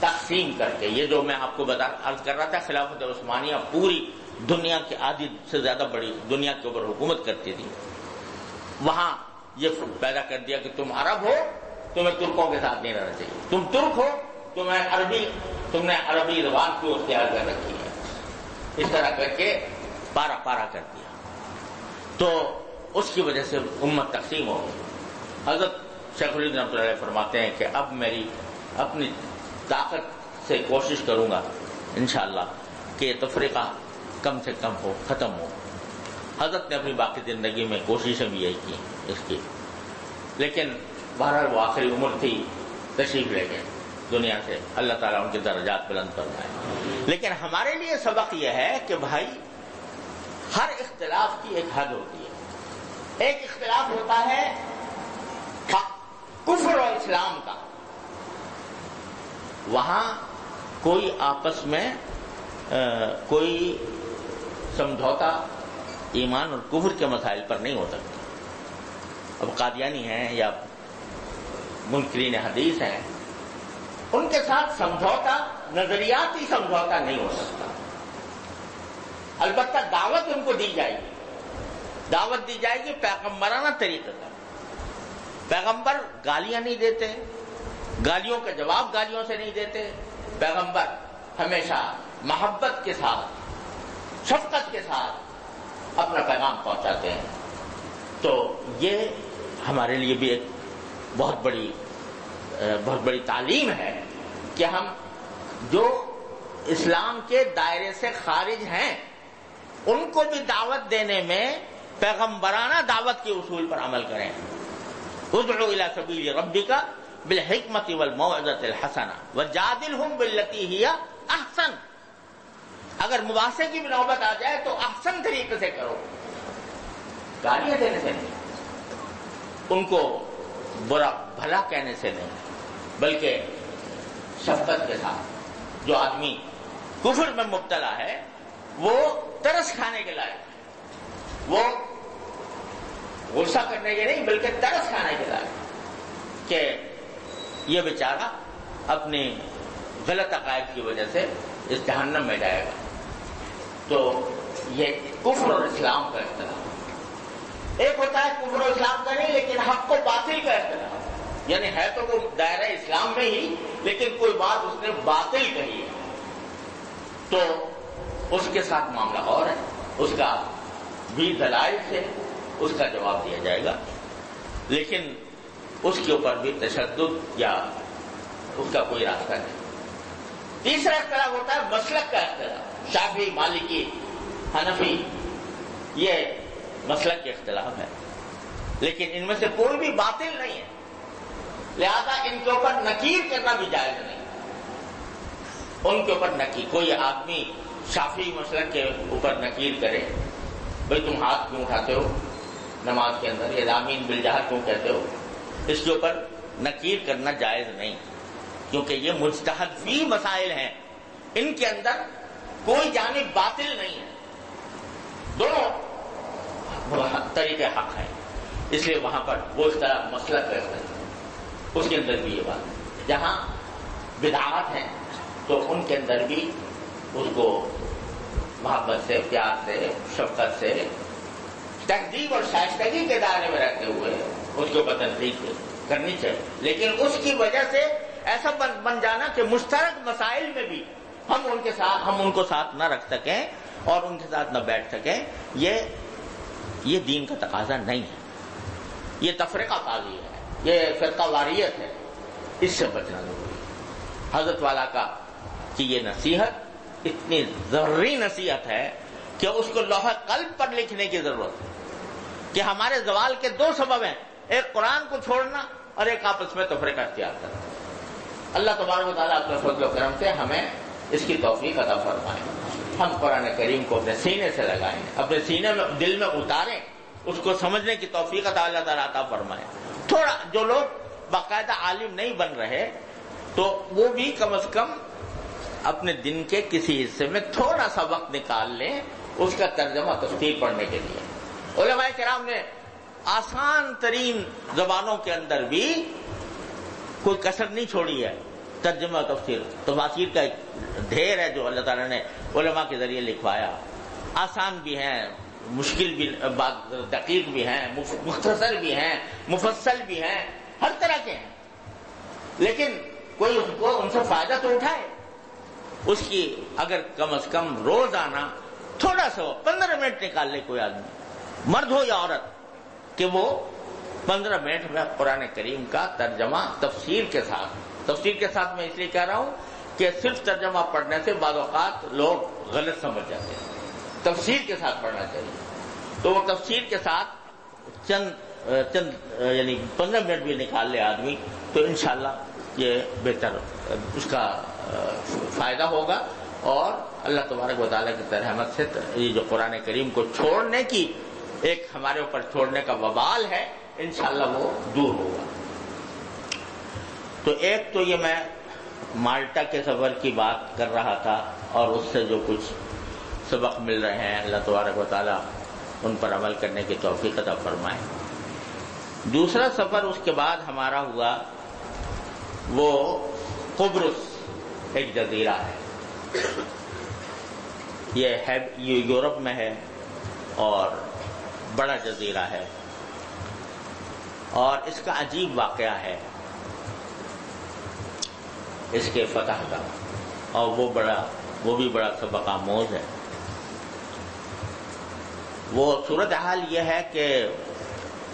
تقسیم کر کے۔ یہ جو میں آپ کو عرض کر رہا تھا، خلافت عثمانیہ پوری دنیا کے آدھی سے زیادہ بڑی دنیا کے اوپر حکومت کرتی تھی، وہاں یہ پیدا کر دیا کہ تم عرب ہو، تمہیں ترکوں کے ساتھ نہیں رہنا چاہیے، تم ترک ہو، تم نے عربی زبان کو اختیار کر رکھی ہے۔ اس طرح کر کے پارا پارا کر دیا، تو اس کی وجہ سے امت تقسیم ہو گئی۔ حضرت شیخ الہند رحمۃ اللہ علیہ فرماتے ہیں کہ اب میری اپنی طاقت سے کوشش کروں گا انشاءاللہ کہ یہ تفریقہ کم سے کم ہو، ختم ہو۔ حضرت نے اپنی باقی زندگی میں کوششیں بھی یہی کی اس کی، لیکن بہرحال وہ آخری عمر تھی، تشریف لے گئے دنیا سے، اللہ تعالیٰ ان کے درجات بلند فرمائے۔ لیکن ہمارے لیے سبق یہ ہے کہ بھائی ہر اختلاف کی ایک حد ہوتی ہے۔ ایک اختلاف ہوتا ہے کفر اور اسلام کا، وہاں کوئی آپس میں کوئی سمجھوتا ایمان اور کفر کے مسائل پر نہیں ہو سکتا۔ اب قادیانی ہیں یا منکرین حدیث ہیں، ان کے ساتھ سمجھوتا، نظریاتی سمجھوتا نہیں ہو سکتا۔ البتہ دعوت ان کو دی جائے گی، دعوت دی جائے گی پیغمبرانہ طریقے کا۔ پیغمبر گالیاں نہیں دیتے، گالیوں کا جواب گالیوں سے نہیں دیتے، پیغمبر ہمیشہ محبت کے ساتھ، شفقت کے ساتھ اپنا پیغام پہنچاتے ہیں۔ تو یہ ہمارے لیے بھی ایک بہت بڑی تعلیم ہے کہ ہم جو اسلام کے دائرے سے خارج ہیں ان کو بھی دعوت دینے میں پیغمبرانہ دعوت کے اصول پر عمل کریں۔ ادعو الی سبیل ربک بالحکمت والموعظۃ الحسنہ وجادلہم باللتی ہی احسن۔ اگر مباحثے کی نوبت آ جائے تو احسن طریقے سے کرو، گالیاں دینے سے نہیں، ان کو برا بھلا کہنے سے نہیں، بلکہ شفقت کے ساتھ۔ جو آدمی کفر میں مبتلا ہے وہ ترس کھانے کے لائق ہے، وہ غصہ کرنے کے نہیں بلکہ ترس کھانے کے لائق کہ یہ بیچارہ اپنی غلط عقائد کی وجہ سے اس جہنم میں جائے گا۔ تو یہ کفر اور اسلام کا اختلاف ایک ہوتا ہے، کفر و اسلام کا نہیں لیکن حق و باطل کا اختلاف، یعنی ہے تو وہ دائرہ اسلام میں ہی لیکن کوئی بات اس نے باطل کہی ہے تو اس کے ساتھ معاملہ اور ہے، اس کا بھی دلائل سے اس کا جواب دیا جائے گا، لیکن اس کے اوپر بھی تشدد یا اس کا کوئی راستہ نہیں۔ تیسرا اختلاف ہوتا ہے مسلک کا اختلاف، شافعی، مالکی، حنفی، یہ مسلک کے اختلاف ہے، لیکن ان میں سے کوئی بھی باطل نہیں ہے، لہذا ان کے اوپر نکیر کرنا بھی جائز نہیں۔ ان کے اوپر نکیر، کوئی آدمی شافعی مسلک کے اوپر نکیر کرے، بھئی تم ہاتھ کیوں اٹھاتے ہو نماز کے اندر، یہ آمین بالجہر کیوں کہتے ہو، اس کے اوپر نکیر کرنا جائز نہیں، کیونکہ یہ مجتہد فی مسائل ہیں، ان کے اندر کوئی جانب باطل نہیں ہے، دونوں طریقے حق ہیں، اس لیے وہاں پر وہ اس طرح مسئلہ کرتے ہیں، اس کے اندر بھی یہ بات ہے۔ جہاں بدعات ہیں تو ان کے اندر بھی اس کو محبت سے، پیار سے، شفقت سے، تہذیب اور شائستگی کے دائرے میں رہتے ہوئے اس کے اوپر تنقید کرنی چاہیے، لیکن اس کی وجہ سے ایسا بن جانا کہ مشترک مسائل میں بھی ہم ان کو ساتھ نہ رکھ سکیں اور ان کے ساتھ نہ بیٹھ سکیں، یہ دین کا تقاضا نہیں ہے، یہ تفرقہ بازی ہے، یہ فرقہ واریت ہے، اس سے بچنا ضروری ہے۔ حضرت والا کا کہ یہ نصیحت اتنی ضروری نصیحت ہے کہ اس کو لوح قلب پر لکھنے کی ضرورت ہے کہ ہمارے زوال کے دو سبب ہیں، ایک قرآن کو چھوڑنا اور ایک آپس میں تفرقہ اختیار کرنا۔ اللہ تبارک و تعالیٰ اپنے فضل و کرم سے ہمیں اس کی توفیق عطا فرمائے، ہم قرآن کریم کو اپنے سینے سے لگائیں، اپنے سینے میں دل میں اتاریں، اس کو سمجھنے کی توفیق اللہ تعالیٰ عطا فرمائے۔ تھوڑا جو لوگ باقاعدہ عالم نہیں بن رہے تو وہ بھی کم از کم اپنے دن کے کسی حصے میں تھوڑا سا وقت نکال لیں اس کا ترجمہ تفسیر پڑھنے کے لیے۔ علماء کرام نے آسان ترین زبانوں کے اندر بھی کوئی کسر نہیں چھوڑی ہے، ترجمہ تفاسیر کا ایک ڈھیر ہے جو اللہ تعالیٰ نے علماء کے ذریعے لکھوایا، آسان بھی ہیں، مشکل بھی، دقیق بھی ہیں، مختصر بھی ہیں، مفصل بھی ہیں، ہر طرح کے ہیں، لیکن کوئی ان سے فائدہ تو اٹھائے۔ اس کی اگر کم از کم روزانہ تھوڑا سا 15 منٹ نکال لے کوئی آدمی، مرد ہو یا عورت، کہ وہ 15 منٹ میں قرآن کریم کا ترجمہ تفسیر کے ساتھ میں اس لیے کہہ رہا ہوں کہ صرف ترجمہ پڑھنے سے بعض اوقات لوگ غلط سمجھ جاتے ہیں، تفسیر کے ساتھ پڑھنا چاہیے۔ تو وہ تفسیر کے ساتھ چند یعنی 15 منٹ بھی نکال لے آدمی تو انشاءاللہ یہ بہتر اس کا فائدہ ہوگا، اور اللہ تبارک و تعالیٰ کی رحمت سے یہ جو قرآن کریم کو چھوڑنے کی ایک ہمارے اوپر چھوڑنے کا وبال ہے انشاءاللہ وہ دور ہوگا۔ تو ایک تو یہ میں مالٹا کے سفر کی بات کر رہا تھا اور اس سے جو کچھ سبق مل رہے ہیں، اللہ تبارک و تعالیٰ ان پر عمل کرنے کی توفیق عطا فرمائے۔ دوسرا سفر اس کے بعد ہمارا ہوا وہ قبرص، ایک جزیرہ ہے، یہ یورپ میں ہے اور بڑا جزیرہ ہے، اور اس کا عجیب واقعہ ہے اس کے فتح کا، اور وہ بھی بڑا سبق آموز ہے۔ وہ صورتحال یہ ہے کہ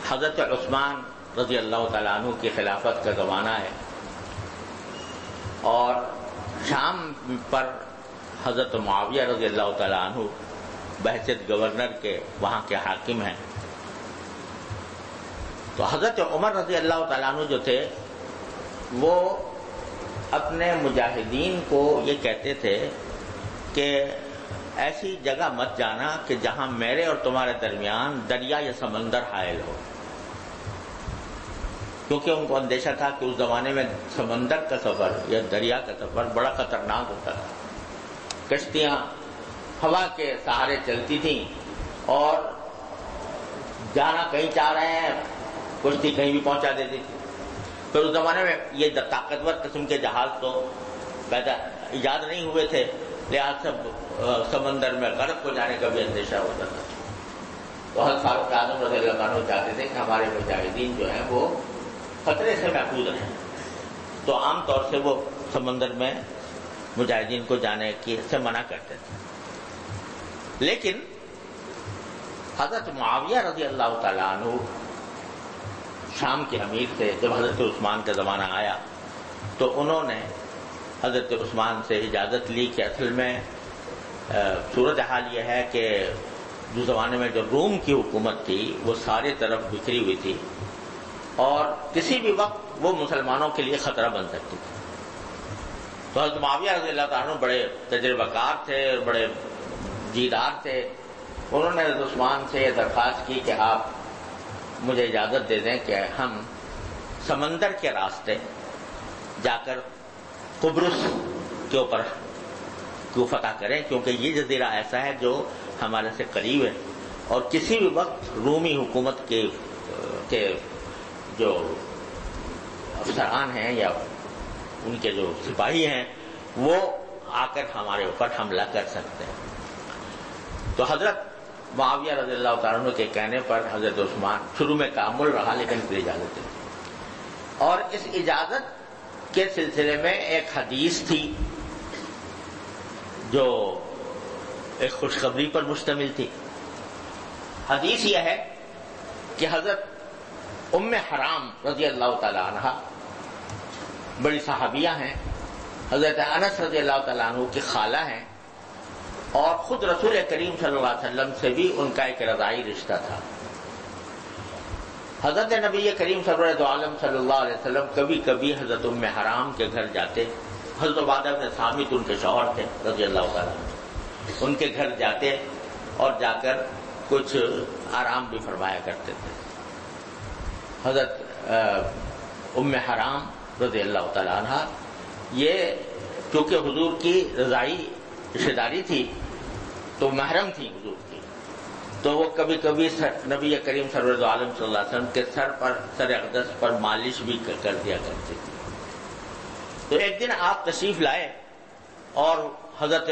حضرت عثمان رضی اللہ تعالیٰ عنہ کی خلافت کا زمانہ ہے، اور شام پر حضرت معاویہ رضی اللہ تعالیٰ عنہ بحیثیت گورنر کے وہاں کے حاکم ہیں۔ تو حضرت عمر رضی اللہ تعالیٰ عنہ جو تھے وہ اپنے مجاہدین کو یہ کہتے تھے کہ ایسی جگہ مت جانا کہ جہاں میرے اور تمہارے درمیان دریا یا سمندر حائل ہو، کیونکہ ان کو اندیشہ تھا کہ اس زمانے میں سمندر کا سفر یا دریا کا سفر بڑا خطرناک ہوتا تھا، کشتیاں ہوا کے سہارے چلتی تھیں اور جانا کہیں چاہ رہے ہیں کشتی کہیں بھی پہنچا دیتی تھی۔ پھر اس زمانے میں یہ طاقتور قسم کے جہاز تو ایجاد نہیں ہوئے تھے، لہٰذا سمندر میں غرق ہو جانے کا بھی اندیشہ ہوتا تھا۔ تو حضرت فاروق اعظم رضی اللہ عنہ چاہتے تھے کہ ہمارے مجاہدین جو ہیں وہ خطرے سے محفوظ رہیں، تو عام طور سے وہ سمندر میں مجاہدین کو جانے سے منع کرتے تھے۔ لیکن حضرت معاویہ رضی اللہ تعالیٰ عنہ شام کے امیر تھے، جب حضرت عثمان کا زمانہ آیا تو انہوں نے حضرت عثمان سے اجازت لی کہ اصل میں صورتحال یہ ہے کہ جو زمانے میں جو روم کی حکومت تھی وہ ساری طرف بکھری ہوئی تھی اور کسی بھی وقت وہ مسلمانوں کے لیے خطرہ بن سکتی تھی۔ تو حضرت معاویہ رضی اللہ تعالیٰ عنہ بڑے تجربہ کار تھے اور بڑے جیدار تھے، انہوں نے حضرت عثمان سے یہ درخواست کی کہ آپ مجھے اجازت دے دیں کہ ہم سمندر کے راستے جا کر قبرص کے اوپر کو فتح کریں، کیونکہ یہ جزیرہ ایسا ہے جو ہمارے سے قریب ہے اور کسی بھی وقت رومی حکومت کے جو افسران ہیں یا ان کے جو سپاہی ہیں وہ آ کر ہمارے اوپر حملہ کر سکتے ہیں۔ تو حضرت معاویہ رضی اللہ تعالیٰ عنہ کے کہنے پر حضرت عثمان شروع میں تأمل رہا، لیکن پھر اجازت دی، اور اس اجازت کے سلسلے میں ایک حدیث تھی جو ایک خوشخبری پر مشتمل تھی۔ حدیث یہ ہے کہ حضرت ام حرام رضی اللہ تعالی عنہ بڑی صحابیہ ہیں، حضرت انس رضی اللہ تعالیٰ عنہ کی خالہ ہیں، اور خود رسول کریم صلی اللہ علیہ وسلم سے بھی ان کا ایک رضاعی رشتہ تھا۔ حضرت نبی کریم صلی اللہ علیہ وسلم کبھی کبھی حضرت ام حرام کے گھر جاتے، حضرت عبادہ بن صامت ان کے شوہر تھے رضی اللہ تعالیٰ عنہ، ان کے گھر جاتے اور جا کر کچھ آرام بھی فرمایا کرتے تھے۔ حضرت ام حرام رضی اللہ تعالیٰ عنہ یہ کیونکہ حضور کی رضاعی رشتہ داری تھی تو محرم تھی حضور کی، تو وہ کبھی کبھی نبی کریم صلی اللہ علیہ وسلم کے سر اقدس پر مالش بھی کر دیا کرتے تھے۔ تو ایک دن آپ تشریف لائے اور حضرت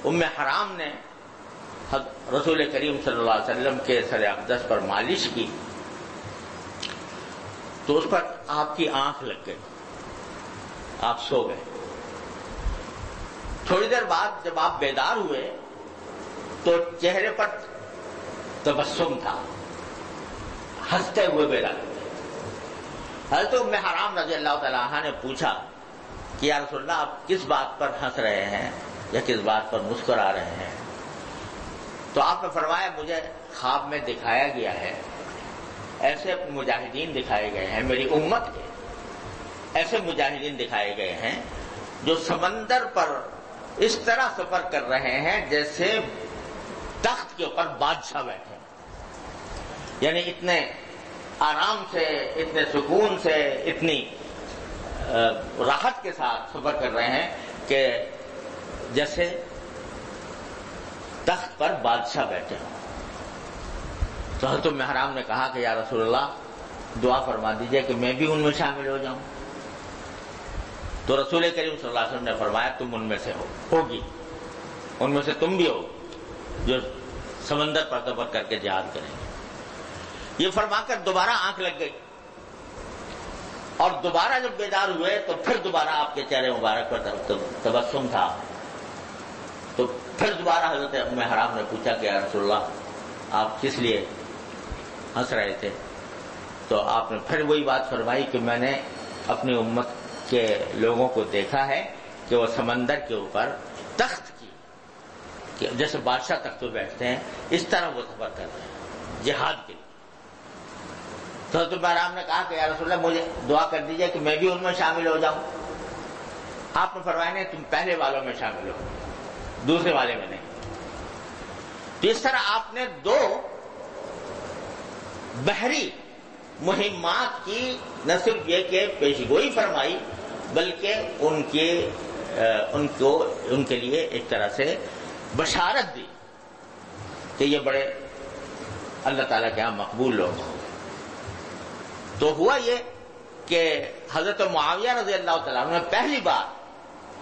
ام حرام نے رسول کریم صلی اللہ علیہ وسلم کے سر اقدس پر مالش کی تو اس پر آپ کی آنکھ لگ گئی، آپ سو گئے۔ تھوڑی دیر بعد جب آپ بیدار ہوئے تو چہرے پر تبسم تھا، ہنستے ہوئے بیدار ہوئے۔ حضرت ام حرام رضی اللہ تعالیٰ عنہ نے پوچھا کہ یا رسول اللہ آپ کس بات پر ہنس رہے ہیں یا کس بات پر مسکرا رہے ہیں؟ تو آپ نے فرمایا مجھے خواب میں دکھایا گیا ہے، ایسے مجاہدین دکھائے گئے ہیں میری امت کے، ایسے مجاہدین دکھائے گئے ہیں جو سمندر پر اس طرح سفر کر رہے ہیں جیسے تخت کے اوپر بادشاہ بیٹھے، یعنی اتنے آرام سے، اتنے سکون سے، اتنی راحت کے ساتھ سفر کر رہے ہیں کہ جیسے تخت پر بادشاہ بیٹھے ہوں۔ تو حضرت ام حرام نے کہا کہ یا رسول اللہ دعا فرما دیجئے کہ میں بھی ان میں شامل ہو جاؤں۔ تو رسول کریم صلی اللہ علیہ وسلم نے فرمایا تم ان میں سے ہوگی، ان میں سے تم بھی ہو جو سمندر پر سفر کر کے جہاد کریں گے۔ یہ فرما کر دوبارہ آنکھ لگ گئی اور دوبارہ جب بیدار ہوئے تو پھر دوبارہ آپ کے چہرے مبارک پر تبسم تھا۔ تو پھر دوبارہ حضرت ام حرام نے پوچھا کہ یا رسول اللہ آپ کس لیے ہنس رہے تھے؟ تو آپ نے پھر وہی بات فرمائی کہ میں نے اپنی امت کے لوگوں کو دیکھا ہے کہ وہ سمندر کے اوپر تخت کی جیسے بادشاہ تخت پہ بیٹھتے ہیں اس طرح وہ سفر کر رہے ہیں جہاد کے لیے۔ تو حضرت حرام نے کہا کہ یا رسول اللہ مجھے دعا کر دیجئے کہ میں بھی ان میں شامل ہو جاؤں۔ آپ نے فرمایا نہیں تم پہلے والوں میں شامل ہو، دوسرے والے میں نہیں۔ تو اس طرح آپ نے دو بحری مہمات کی نہ صرف یہ کہ پیشگوئی فرمائی بلکہ ان کے لیے ایک طرح سے بشارت دی کہ یہ بڑے اللہ تعالیٰ کے ہاں مقبول لوگ ہوں۔ تو ہوا یہ کہ حضرت معاویہ رضی اللہ تعالیٰ عنہ نے پہلی بار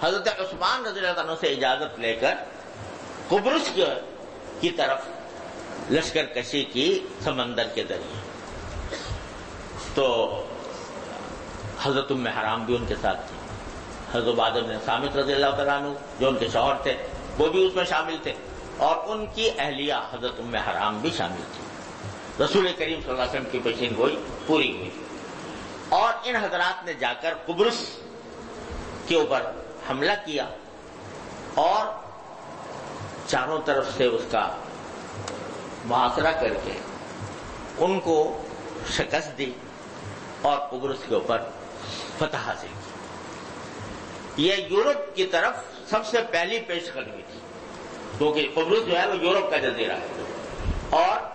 حضرت عثمان رضی اللہ عنہ سے اجازت لے کر قبرص کی طرف لشکر کشی کی سمندر کے ذریعے۔ تو حضرت ام حرام بھی ان کے ساتھ تھی، حضرت عبادہ بن صامت رضی اللہ تعالیٰ عنہ جو ان کے شوہر تھے وہ بھی اس میں شامل تھے، اور ان کی اہلیہ حضرت ام حرام بھی شامل تھی۔ رسول کریم صلی اللہ علیہ وسلم کی پیشین گوئی پوری ہوئی اور ان حضرات نے جا کر قبرص کے اوپر حملہ کیا اور چاروں طرف سے اس کا محاصرہ کر کے ان کو شکست دی اور قبرص کے اوپر فتح حاصل کی۔ یہ یورپ کی طرف سب سے پہلی پیش قدمی تھی، کیونکہ قبرص جو ہے وہ یورپ کا جزیرہ ہے، اور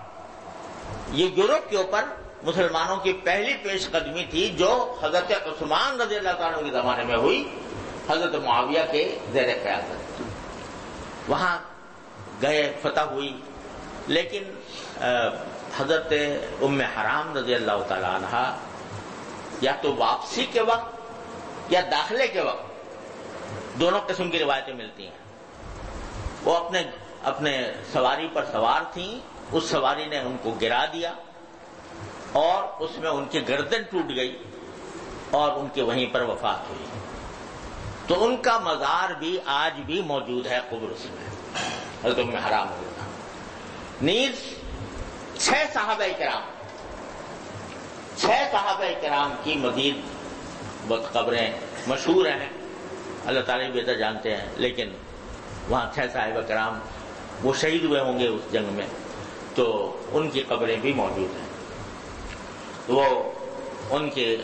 یہ یورپ کے اوپر مسلمانوں کی پہلی پیش قدمی تھی جو حضرت عثمان رضی اللہ عنہ کے زمانے میں ہوئی، حضرت معاویہ کے زیر قیادت۔ وہاں گئے، فتح ہوئی، لیکن حضرت ام حرام رضی اللہ تعالی عنہ یا تو واپسی کے وقت یا داخلے کے وقت دونوں قسم کی روایتیں ملتی ہیں. وہ اپنے سواری پر سوار تھیں، اس سواری نے ان کو گرا دیا اور اس میں ان کی گردن ٹوٹ گئی اور ان کی وہیں پر وفات ہوئی. تو ان کا مزار بھی آج بھی موجود ہے قبرص میں، حضرت ام حرام ہوگا. نیز 6 صحابہ کرام کی مزید قبریں مشہور ہیں، اللہ تعالیٰ بہتر جانتے ہیں، لیکن وہاں 6 صحابہ کرام وہ شہید ہوئے ہوں گے اس جنگ میں، تو ان کی قبریں بھی موجود ہیں. وہ ان کے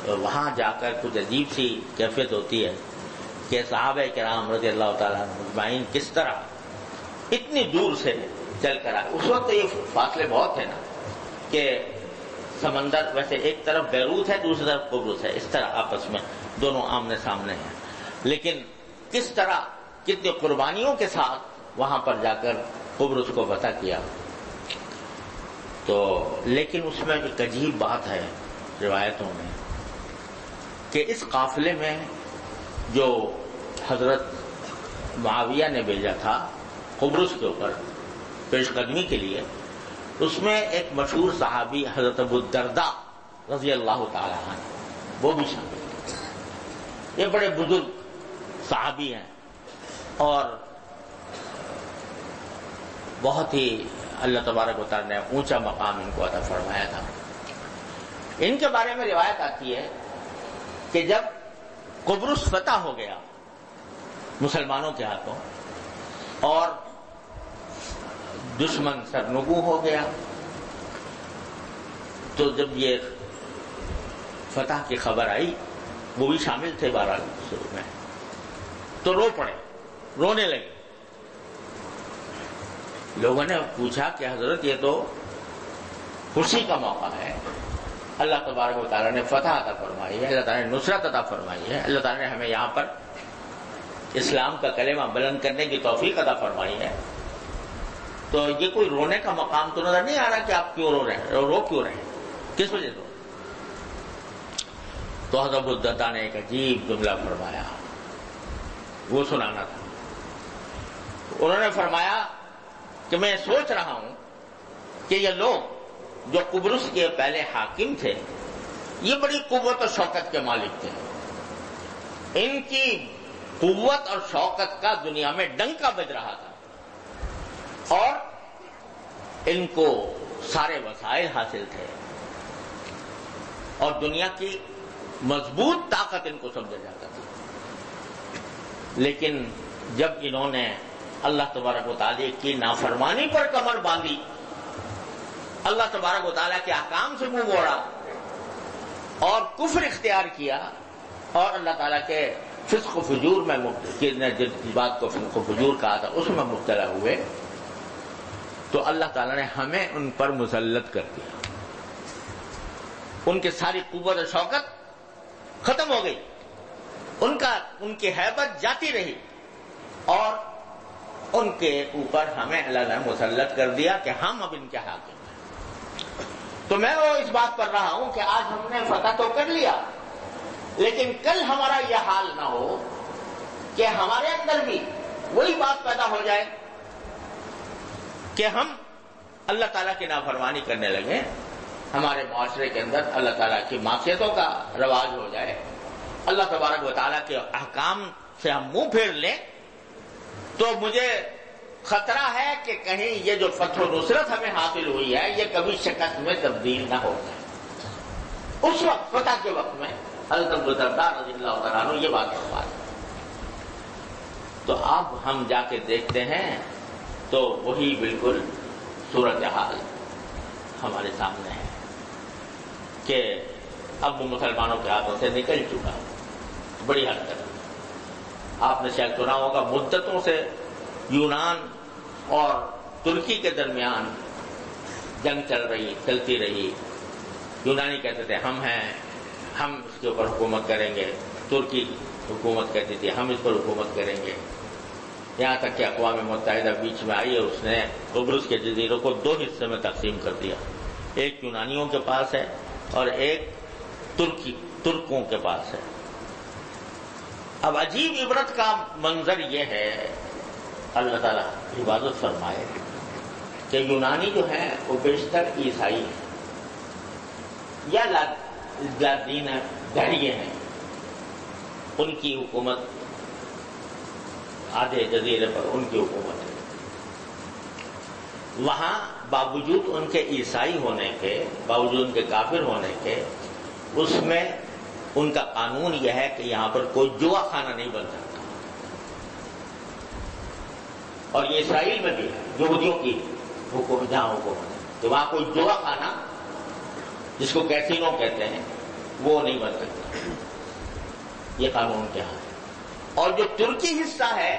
وہاں جا کر کچھ عجیب سی کیفیت ہوتی ہے کہ صحابہ کرام رضی اللہ تعالیٰ اجمعین کس طرح اتنی دور سے چل کر آئے. اس وقت یہ فاصلے بہت ہے نا کہ سمندر، ویسے ایک طرف بیروت ہے دوسری طرف قبرص ہے، اس طرح آپس میں دونوں آمنے سامنے ہیں، لیکن کس طرح کتنی قربانیوں کے ساتھ وہاں پر جا کر قبرص کو فتح کیا. تو لیکن اس میں ایک عجیب بات ہے روایتوں میں کہ اس قافلے میں جو حضرت معاویہ نے بھیجا تھا قبرص کے اوپر پیش قدمی کے لیے، اس میں ایک مشہور صحابی حضرت ابو الدرداء رضی اللہ تعالی عنہ وہ بھی شامل تھے. یہ بڑے بزرگ صحابی ہیں اور بہت ہی اللہ تبارک و تعالی نے اونچا مقام ان کو عطا فرمایا تھا. ان کے بارے میں روایت آتی ہے کہ جب قبرص فتح ہو گیا مسلمانوں کے ہاتھوں اور دشمن سرنگوں ہو گیا، تو جب یہ فتح کی خبر آئی، وہ بھی شامل تھے بہرحال شروع میں، تو رو پڑے، رونے لگے. لوگوں نے پوچھا کہ حضرت یہ تو خوشی کا موقع ہے، اللہ تبارک و تعالیٰ نے فتح عطا فرمائی ہے، اللہ تعالیٰ نے نصرت عطا فرمائی ہے، اللہ تعالیٰ نے ہمیں یہاں پر اسلام کا کلمہ بلند کرنے کی توفیق عطا فرمائی ہے، تو یہ کوئی رونے کا مقام تو نظر نہیں آ رہا کہ آپ کیوں رو رہے ہیں، رو کیوں رہے ہیں، کس وجہ سے؟ تو حضرت ابو الدرداء نے ایک عجیب جملہ فرمایا، وہ سنانا تھا. انہوں نے فرمایا کہ میں سوچ رہا ہوں کہ یہ لوگ جو قبرص کے پہلے حاکم تھے یہ بڑی قوت اور شوکت کے مالک تھے، ان کی قوت اور شوکت کا دنیا میں ڈنکا بج رہا تھا اور ان کو سارے وسائل حاصل تھے اور دنیا کی مضبوط طاقت ان کو سمجھا جاتا تھا. لیکن جب انہوں نے اللہ تبارک و تعالیٰ کی نافرمانی پر کمر باندھی، اللہ تبارک و تعالیٰ کے احکام سے منہ موڑا اور کفر اختیار کیا اور اللہ تعالیٰ کے فسق و فجور میں جس بات کو فسق و فجور کہا تھا اس میں مبتلا ہوئے، تو اللہ تعالیٰ نے ہمیں ان پر مسلط کر دیا. ان کی ساری قوت و شوکت ختم ہو گئی، ان کی ہیبت جاتی رہی اور ان کے اوپر ہمیں اللہ نے مسلط کر دیا کہ ہم اب ان کے حاکم ہیں. تو میں وہ اس بات پر رہا ہوں کہ آج ہم نے فتح تو کر لیا، لیکن کل ہمارا یہ حال نہ ہو کہ ہمارے اندر بھی وہی بات پیدا ہو جائے کہ ہم اللہ تعالیٰ کی نافرمانی کرنے لگے، ہمارے معاشرے کے اندر اللہ تعالیٰ کی معصیتوں کا رواج ہو جائے، اللہ تبارک و تعالیٰ کے احکام سے ہم منہ پھیر لیں. تو مجھے خطرہ ہے کہ کہیں یہ جو فتح و نصرت ہمیں حاصل ہوئی ہے یہ کبھی شکست میں تبدیل نہ ہو جائے. اس وقت فتح کے وقت میں حضرت ابو الدرداء رضی اللہ تعالیٰ عنہ یہ بات فرمائی. تو اب ہم جا کے دیکھتے ہیں تو وہی بالکل صورتحال ہمارے سامنے ہے کہ اب وہ مسلمانوں کے ہاتھوں سے نکل چکا بڑی حد تک. آپ نے شاید سنا ہوگا مدتوں سے یونان اور ترکی کے درمیان جنگ چلتی رہی. یونانی کہتے تھے ہم اس کے اوپر حکومت کریں گے، ترکی حکومت کہتی تھی ہم اس پر حکومت کریں گے. یہاں تک کہ اقوام متحدہ بیچ میں آئی ہے، اس نے قبرص کے جزیروں کو 2 حصے میں تقسیم کر دیا، ایک یونانیوں کے پاس ہے اور ایک ترکوں کے پاس ہے۔ اب عجیب عبرت کا منظر یہ ہے، اللہ تعالیٰ حفاظت فرمائے کہ یونانی جو ہیں وہ بیشتر عیسائی ہیں یا لادین دہریے ہیں، ان کی حکومت آدھے جزیرے پر ان کی حکومت ہے۔ وہاں باوجود ان کے عیسائی ہونے کے، باوجود ان کے کافر ہونے کے، اس میں ان کا قانون یہ ہے کہ یہاں پر کوئی جوا خانہ نہیں بن سکتا، اور یہ اسرائیل میں بھی ہے، یہودیوں کی حکومت جہاں حکومت ہے کہ وہاں کوئی جوا خانہ جس کو کیسینو کہتے ہیں وہ نہیں بن سکتا، یہ قانون کیا ہے۔ اور جو ترکی حصہ ہے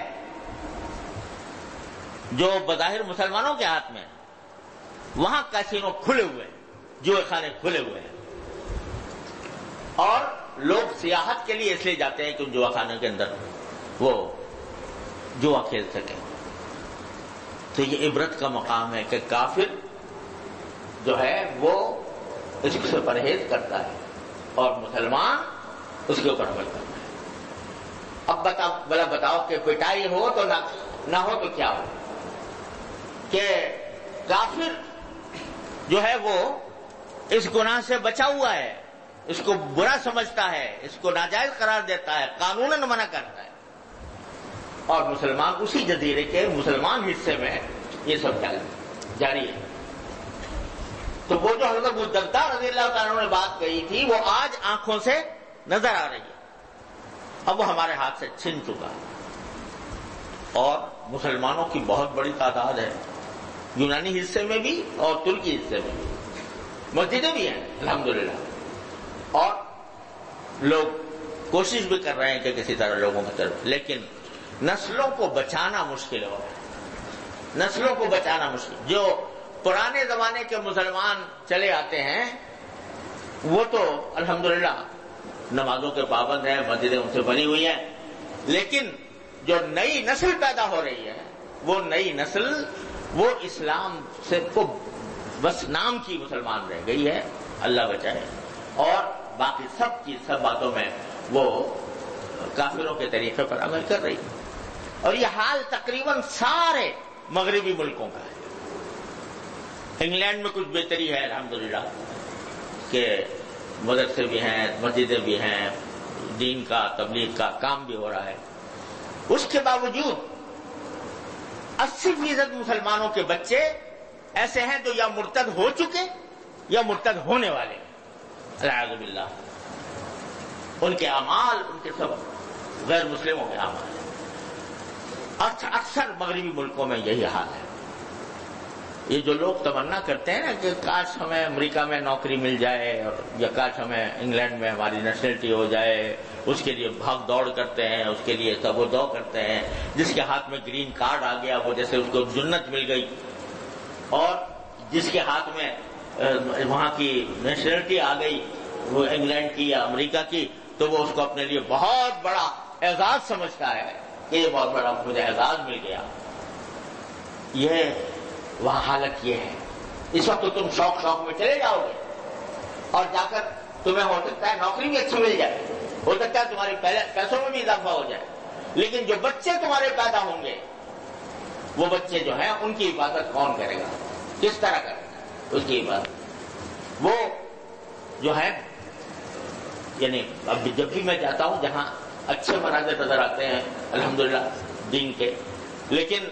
جو بظاہر مسلمانوں کے ہاتھ میں، وہاں کیسینو کھلے ہوئے ہیں، جوئے خانے کھلے ہوئے ہیں، اور لوگ سیاحت کے لیے اس لیے جاتے ہیں کہ ان جوا خانے کے اندر وہ جوا کھیل سکیں۔ تو یہ عبرت کا مقام ہے کہ کافر جو ہے وہ اس سے پرہیز کرتا ہے اور مسلمان اس کے اوپر عمل کرتا ہے۔ اب بتاؤ کہ پٹائی ہو تو نہ ہو تو کیا ہو، کہ کافر جو ہے وہ اس گناہ سے بچا ہوا ہے، اس کو برا سمجھتا ہے، اس کو ناجائز قرار دیتا ہے، قانوناً منع کرتا ہے، اور مسلمان اسی جزیرے کے مسلمان حصے میں یہ سب جاری ہے۔ تو وہ جو حضرت ابو الدرداء رضی اللہ تعالیٰ عنہ نے بات کہی تھی وہ آج آنکھوں سے نظر آ رہی ہے، اب وہ ہمارے ہاتھ سے چھن چکا ہے، اور مسلمانوں کی بہت بڑی تعداد ہے یونانی حصے میں بھی اور ترکی حصے میں بھی، مسجدیں بھی ہیں الحمدللہ، اور لوگ کوشش بھی کر رہے ہیں کہ کسی طرح لوگوں کی طرف، لیکن نسلوں کو بچانا مشکل ہو رہا ہے، نسلوں کو بچانا مشکل۔ جو پرانے زمانے کے مسلمان چلے آتے ہیں وہ تو الحمدللہ نمازوں کے پابند ہیں، مسجدیں ان سے بنی ہوئی ہیں، لیکن جو نئی نسل پیدا ہو رہی ہے وہ نئی نسل وہ اسلام سے کو بس نام کی مسلمان رہ گئی ہے، اللہ بچائے، اور باقی سب باتوں میں وہ کافروں کے طریقے پر عمل کر رہی ہے۔ اور یہ حال تقریباً سارے مغربی ملکوں کا ہے۔ انگلینڈ میں کچھ بہتری ہے الحمدللہ کہ مدرسے بھی ہیں، مسجدیں بھی ہیں، دین کا تبلیغ کا کام بھی ہو رہا ہے، اس کے باوجود 80% مسلمانوں کے بچے ایسے ہیں جو یا مرتد ہو چکے یا مرتد ہونے والے ہیں، العیاذ باللہ۔ ان کے اعمال، ان کے سب غیر مسلموں کے اعمال ہیں۔ اکثر مغربی ملکوں میں یہی حال ہے۔ یہ جو لوگ تمنا کرتے ہیں نا کہ کاش ہمیں امریکہ میں نوکری مل جائے، یا کاش ہمیں انگلینڈ میں ہماری نیشنلٹی ہو جائے، اس کے لیے بھاگ دوڑ کرتے ہیں، اس کے لیے تب و دو کرتے ہیں، جس کے ہاتھ میں گرین کارڈ آ گیا وہ جیسے اس کو جنت مل گئی، اور جس کے ہاتھ میں وہاں کی نیشنلٹی آ گئی، وہ انگلینڈ کی یا امریکہ کی، تو وہ اس کو اپنے لیے بہت بڑا اعزاز سمجھتا ہے کہ یہ بہت بڑا مجھے اعزاز مل گیا۔ یہ وہاں حالت یہ ہے۔ اس وقت تو تم شوق میں چلے جاؤ گے، اور جا کر تمہیں ہو سکتا ہے نوکری بھی اچھی مل جائے، ہو سکتا ہے تمہاری پیسوں میں بھی اضافہ ہو جائے، لیکن جو بچے تمہارے پیدا ہوں گے وہ بچے جو ہیں ان کی حفاظت کون کرے گا، کس طرح کرے گا اس کی حفاظت؟ وہ جو ہے یعنی اب جب بھی میں جاتا ہوں جہاں اچھے مناظر نظر آتے ہیں الحمدللہ دین کے، لیکن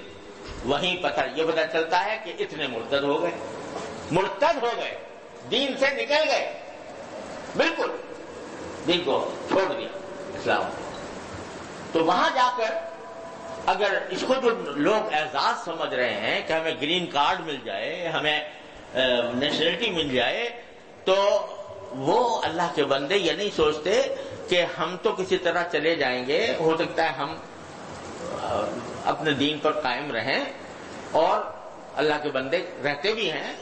وہیں یہ پتہ چلتا ہے کہ اتنے مرتد ہو گئے، دین سے نکل گئے، بالکل دین کو چھوڑ دیا اسلام۔ تو وہاں جا کر اگر اس کو جو لوگ اعزاز سمجھ رہے ہیں کہ ہمیں گرین کارڈ مل جائے، ہمیں نیشنلٹی مل جائے، تو وہ اللہ کے بندے یہ نہیں سوچتے کہ ہم تو کسی طرح چلے جائیں گے، ہو سکتا ہے ہم اپنے دین پر قائم رہیں، اور اللہ کے بندے رہتے بھی ہیں،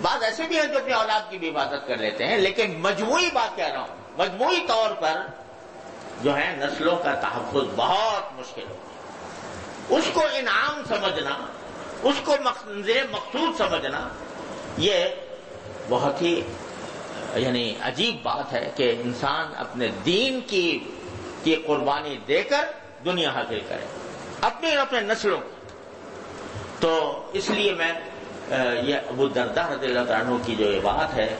بعض ایسے بھی ہیں جو اپنی اولاد کی بھی حفاظت کر لیتے ہیں، لیکن مجموعی بات کہہ رہا ہوں، مجموعی طور پر جو ہے نسلوں کا تحفظ بہت مشکل ہوگا، اس کو انعام سمجھنا، اس کو منزل مقصود سمجھنا، یہ بہت ہی یعنی عجیب بات ہے کہ انسان اپنے دین کی قربانی دے کر دنیا حاصل کرے، اپنے اور اپنے نسلوں کی۔ تو اس لیے میں یہ ابو الدرداء رضی اللہ تعالیٰ عنہ کی جو یہ بات ہے،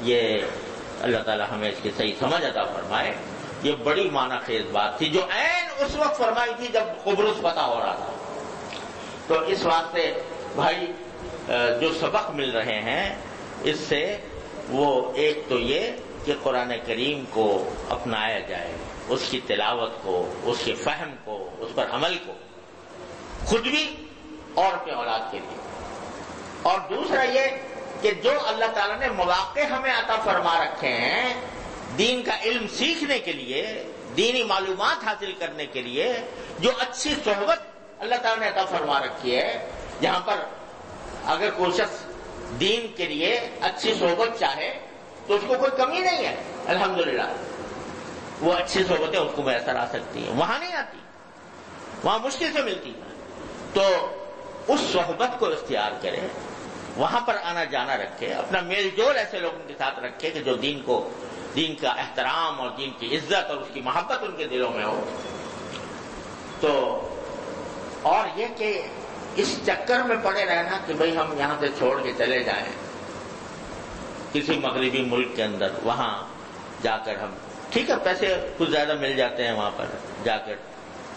یہ اللہ تعالیٰ ہمیں اس کی صحیح سمجھ عطا فرمائے، یہ بڑی معنی خیز بات تھی جو عین اس وقت فرمائی تھی جب قبرص فتح ہو رہا تھا۔ تو اس واسطے بھائی جو سبق مل رہے ہیں اس سے وہ ایک تو یہ کہ قرآن کریم کو اپنایا جائے، اس کی تلاوت کو، اس کے فہم کو، اس پر عمل کو، خود بھی اور اپنے اولاد کے لیے۔ اور دوسرا یہ کہ جو اللہ تعالیٰ نے مواقع ہمیں عطا فرما رکھے ہیں دین کا علم سیکھنے کے لیے، دینی معلومات حاصل کرنے کے لیے، جو اچھی صحبت اللہ تعالیٰ نے عطا فرما رکھی ہے، جہاں پر اگر کوئی شخص دین کے لیے اچھی صحبت چاہے تو اس کو کوئی کمی نہیں ہے، الحمدللہ وہ اچھی صحبتیں اس کو میسر آ سکتی ہیں، وہاں نہیں آتی، وہاں مشکل سے ملتی ہے۔ تو اس صحبت کو اختیار کرے، وہاں پر آنا جانا رکھے، اپنا میل جول ایسے لوگوں کے ساتھ رکھے کہ جو دین کا احترام اور دین کی عزت اور اس کی محبت ان کے دلوں میں ہو۔ تو اور یہ کہ اس چکر میں پڑے رہنا کہ بھئی ہم یہاں سے چھوڑ کے چلے جائیں کسی مغربی ملک کے اندر، وہاں جا کر ہم ٹھیک ہے پیسے کچھ زیادہ مل جاتے ہیں وہاں پر جا کر،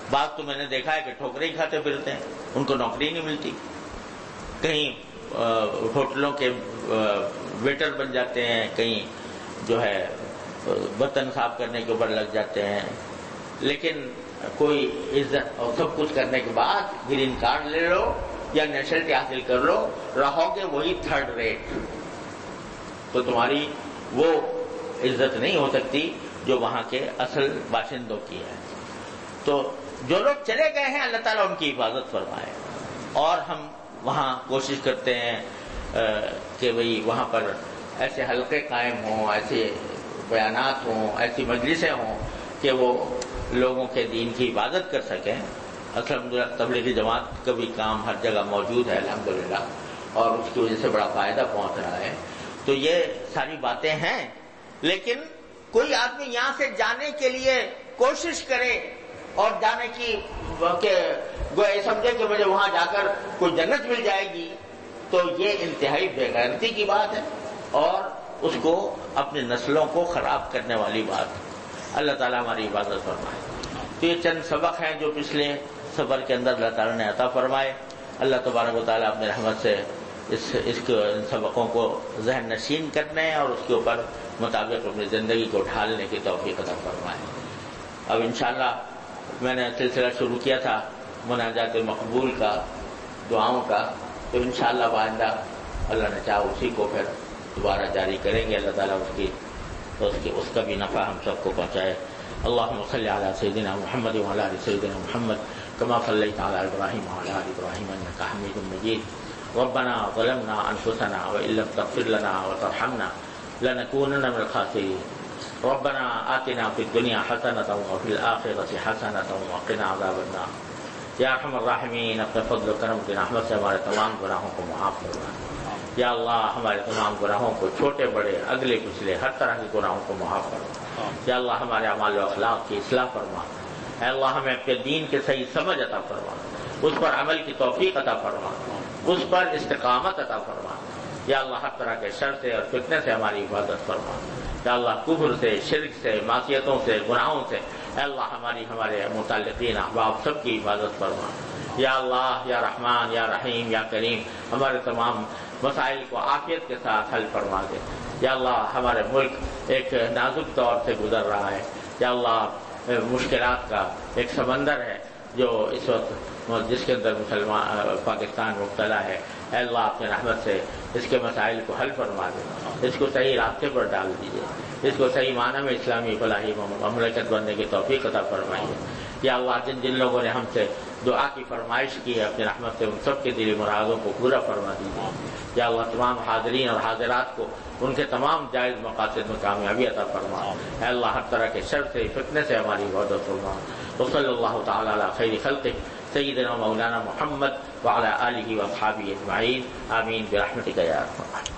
بعض تو میں نے دیکھا ہے کہ ٹھوکریں ہی کھاتے پھرتے ہیں، ان کو نوکری نہیں ملتی، کہیں ہوٹلوں کے ویٹر بن جاتے ہیں، کہیں جو ہے برتن صاف کرنے کے اوپر لگ جاتے ہیں، لیکن کوئی عزت اور سب کچھ کرنے کے بعد گرین کارڈ لے لو یا نیشنلٹی حاصل کر لو، رہو گے وہی تھرڈ ریٹ، تو تمہاری وہ عزت نہیں ہو سکتی جو وہاں کے اصل باشندوں کی ہے۔ تو جو لوگ چلے گئے ہیں اللہ تعالیٰ ان کی حفاظت فرمائے، اور ہم وہاں کوشش کرتے ہیں کہ بھئی وہاں پر ایسے حلقے قائم ہوں، ایسے بیانات ہوں، ایسی مجلسیں ہوں کہ وہ لوگوں کے دین کی حفاظت کر سکیں۔ الحمدللہ تبلیغی جماعت کا بھی کام ہر جگہ موجود ہے الحمدللہ، اور اس کی وجہ سے بڑا فائدہ پہنچ رہا ہے۔ تو یہ ساری باتیں ہیں، لیکن کوئی آدمی یہاں سے جانے کے لیے کوشش کرے اور جانے کی کہ سمجھے کہ مجھے وہاں جا کر کوئی جنت مل جائے گی، تو یہ انتہائی بے غیرتی کی بات ہے اور اس کو اپنی نسلوں کو خراب کرنے والی بات ہے۔ اللہ تعالیٰ ہماری حفاظت فرمائے۔ تو یہ چند سبق ہیں جو پچھلے سفر کے اندر اللہ تعالیٰ نے عطا فرمائے۔ اللہ تبارک و تعالیٰ اپنے رحمت سے ان سبقوں کو ذہن نشین کرنے اور اس کے اوپر مطابق اپنی زندگی کو ڈھالنے کی توفیق عطا فرمائے۔ اب انشاءاللہ میں نے سلسلہ شروع کیا تھا مناجات مقبول کا، دعاؤں کا، تو انشاءاللہ آئندہ اللہ نے چاہا اسی کو پھر دوبارہ جاری کریں گے۔ اللہ تعالیٰ اس کا بھی نفع ہم سب کو پہنچائے۔ اللہم صلی علی سیدنا محمد وعلی آل سیدنا محمد کما صلیت علی ابراہیم وعلی آل ابراہیم انک حمید مجید۔ ربنا ظلمنا انفسنا وان لم تغفر لنا وترحمنا لنکونن من الخاسرین۔ ربنا آتنا فی الدنیا حسنۃ وفی الآخرۃ حسنۃ وقنا عذاب النار۔ یا ارحم الراحمین، اپنے فضل و کرم کی رحمت سے ہمارے تمام گناہوں کو معاف فرما۔ یا اللہ ہمارے تمام گناہوں کو، چھوٹے بڑے اگلے پچھلے ہر طرح کے گناہوں کو معاف فرما۔ یا اللہ ہمارے اعمال و اخلاق کی اصلاح فرما۔ اے اللہ ہمیں اپنے دین کے صحیح سمجھ عطا فرما، اس پر عمل کی توفیق عطا فرما، اس پر استقامت عطا فرما۔ یا اللہ ہر طرح کے شر سے اور فتنے سے ہماری حفاظت فرما۔ یا اللہ کفر سے، شرک سے، معصیتوں سے، گناہوں سے اے اللہ ہمارے متعلقین احباب سب کی حفاظت فرما۔ یا اللہ یا رحمان یا رحیم یا کریم ہمارے تمام مسائل کو عافیت کے ساتھ حل فرما دے۔ یا اللہ ہمارے ملک ایک نازک دور سے گزر رہا ہے، یا اللہ مشکلات کا ایک سمندر ہے جو اس وقت جس کے اندر پاکستان مبتلا ہے۔ اے اللہ اپنے رحمت سے اس کے مسائل کو حل فرما دے، اس کو صحیح راستے پر ڈال دیجیے، اس کو صحیح معنی میں اسلامی فلاحی مملکت بننے کی توفیق عطا فرمائیے۔ یا اللہ جن لوگوں نے ہم سے دعا کی فرمائش کی ہے، اپنی رحمت سے ان سب کے دلی مرادوں کو پورا فرما دیجیے۔ یا اللہ تمام حاضرین اور حاضرات کو ان کے تمام جائز مقاصد میں کامیابی عطا فرما۔ اے اللہ ہر طرح کے شر سے فتنے سے ہماری حفاظت فرما۔ وصلی اللہ تعالی علی خیر خلقہ سیدنا مولانا محمد وعلی آلہ واصحابہ اجمعین، آمین برحمتک یا ارحم الراحمین۔